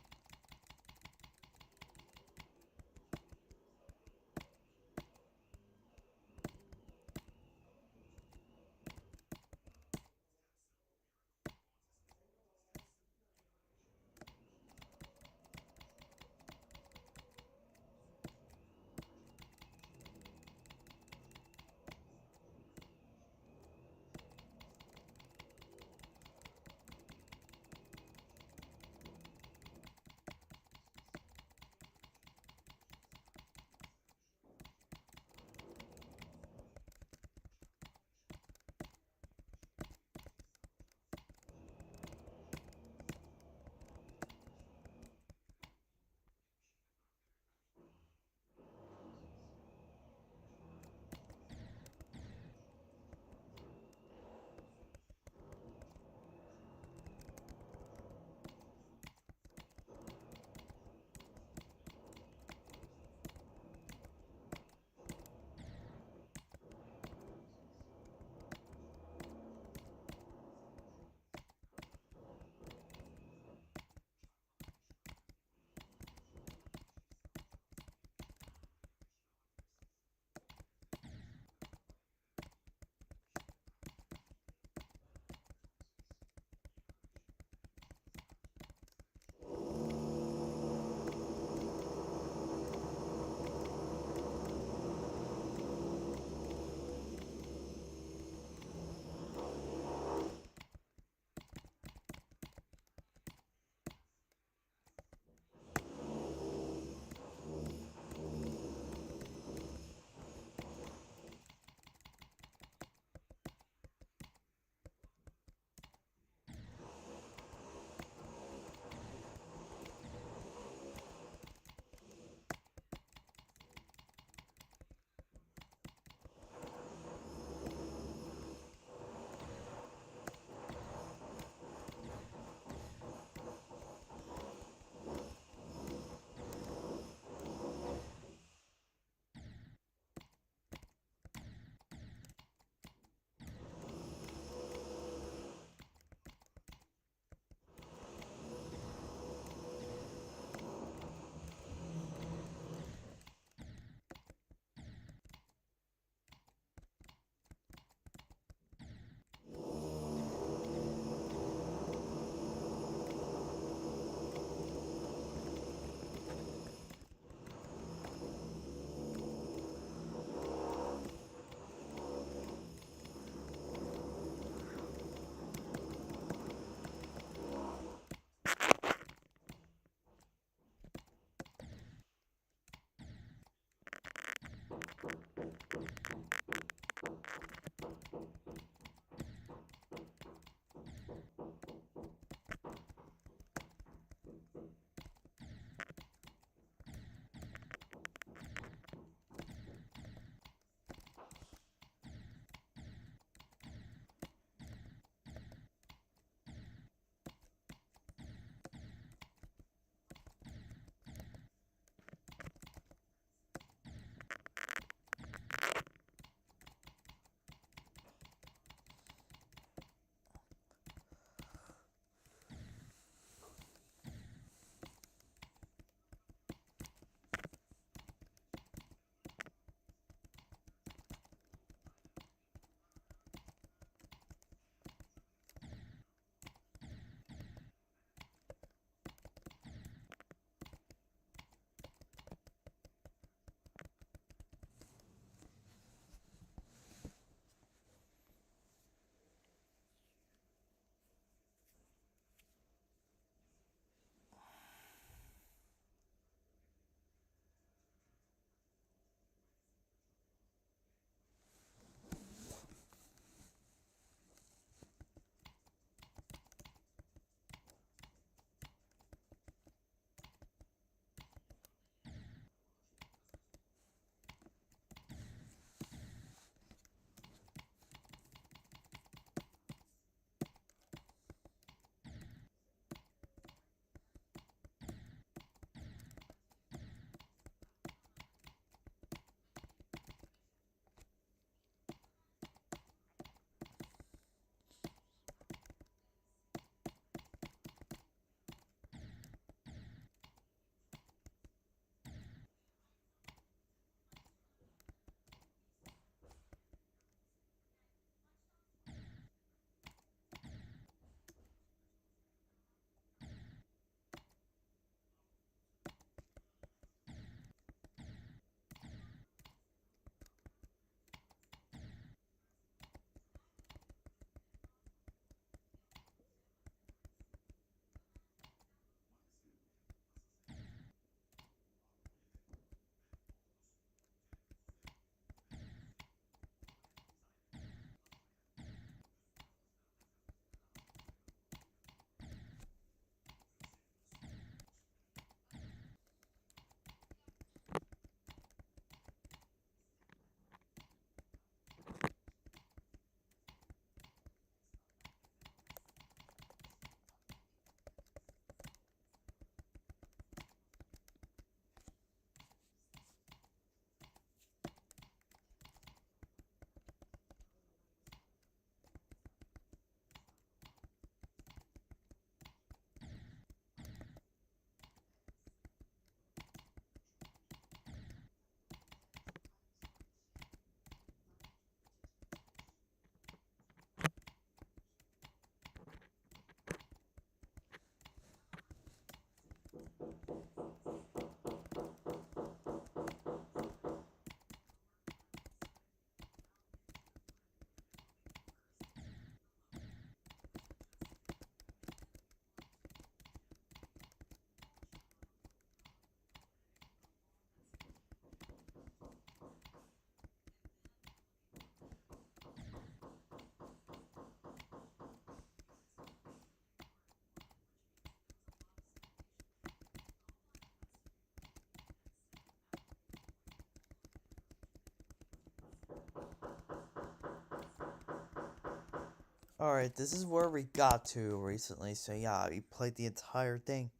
Alright, this is where we got to recently, so yeah, we played the entire thing.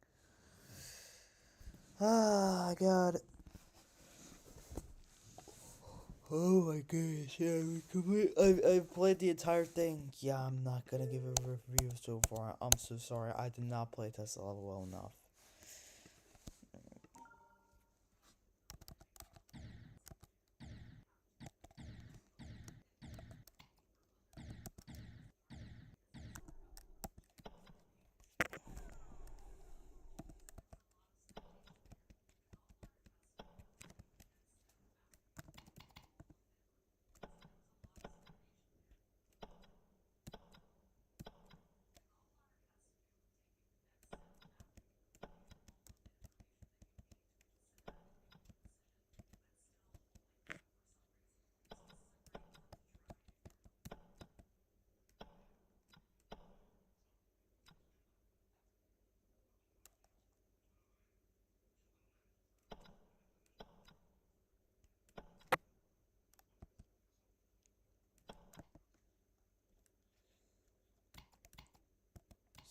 Ah, God. Oh my goodness, yeah, I've played the entire thing. Yeah, I'm not gonna give a review so far. I'm so sorry, I did not play Tesla level well enough.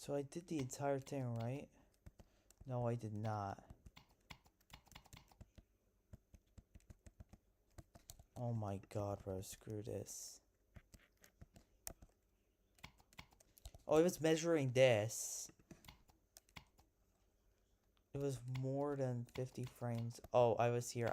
So I did the entire thing, right? No, I did not. Oh my god, bro, screw this. Oh, it was measuring this. It was more than 50 frames. Oh, I was here.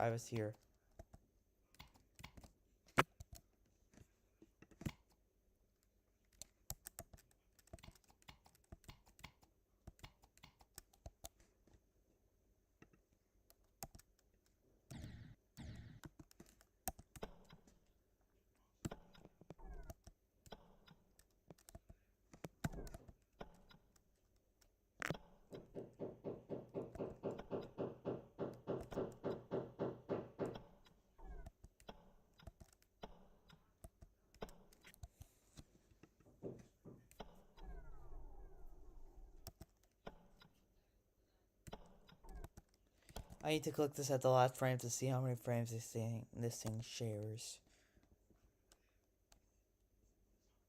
I need to click this at the last frame to see how many frames this thing shares.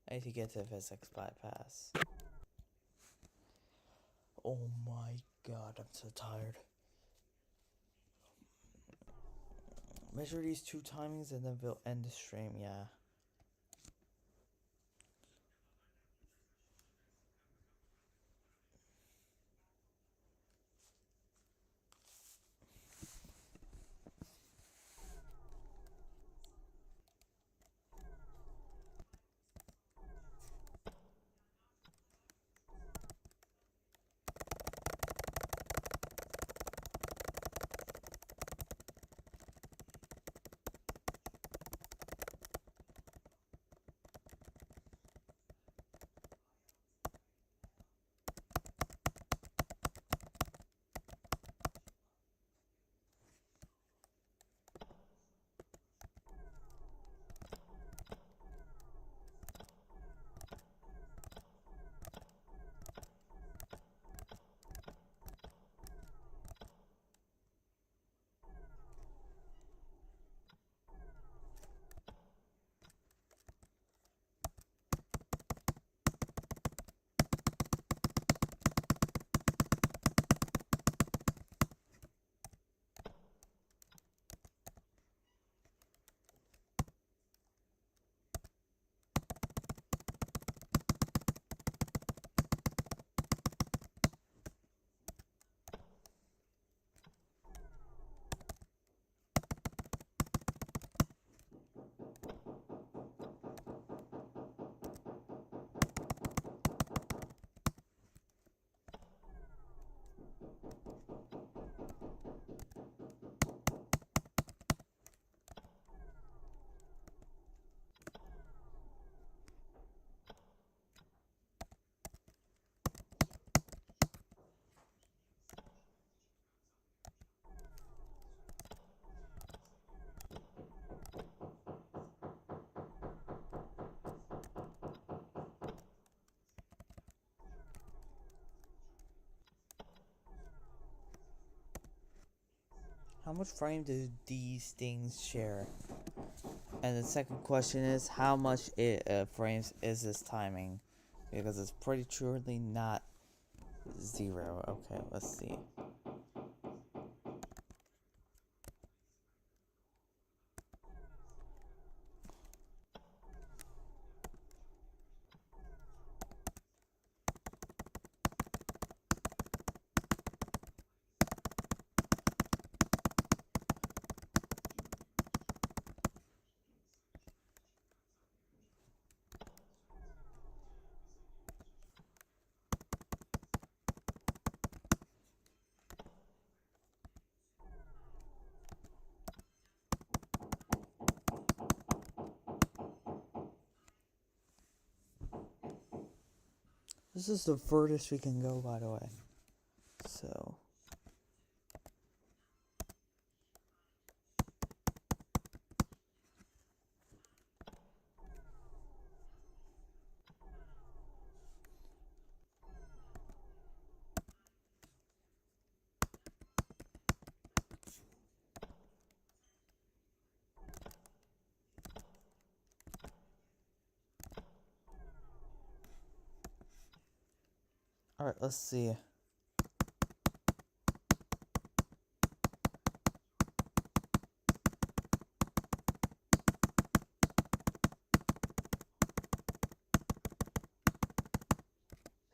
I need to get to physics bypass. Oh my god, I'm so tired. Measure these 2 timings and then we'll end the stream, yeah. How much frame do these things share? And the second question is, how much frames is this timing? Because it's pretty surely not 0. Okay, let's see. This is the furthest we can go, by the way. So. Alright, let's see.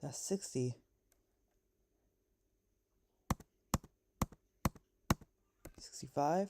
That's 60. 65.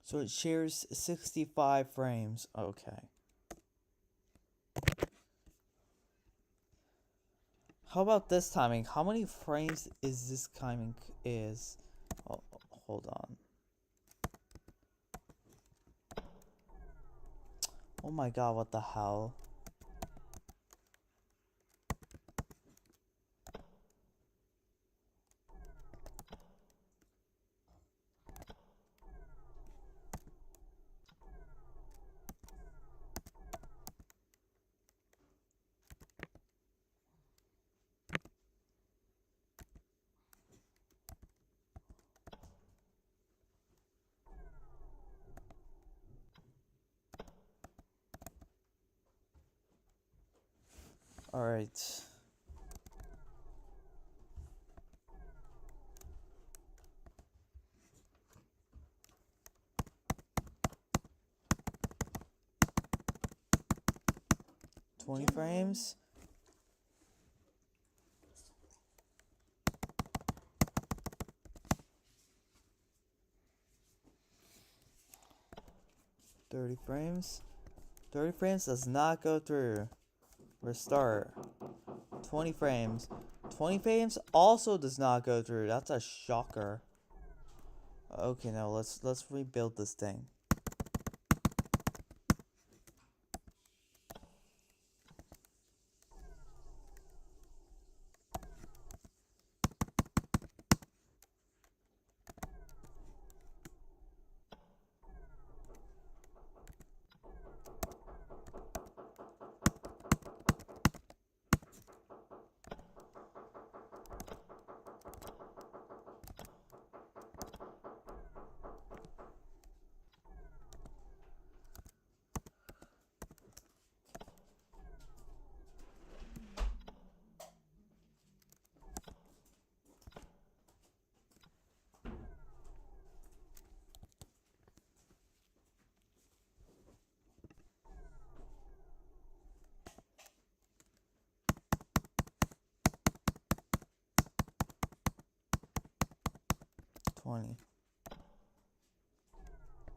So it shares 65 frames. Okay. How about this timing? How many frames is this timing is? Oh, hold on. Oh my god, what the hell? Alright. Frames. Frames. 30 frames does not go through. Restart. 20 frames. 20 frames also does not go through. That's a shocker. Okay, now let's rebuild this thing.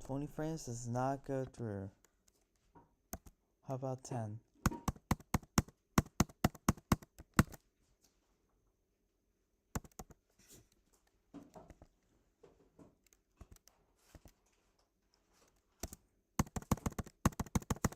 Twenty frames does not go through. How about 10?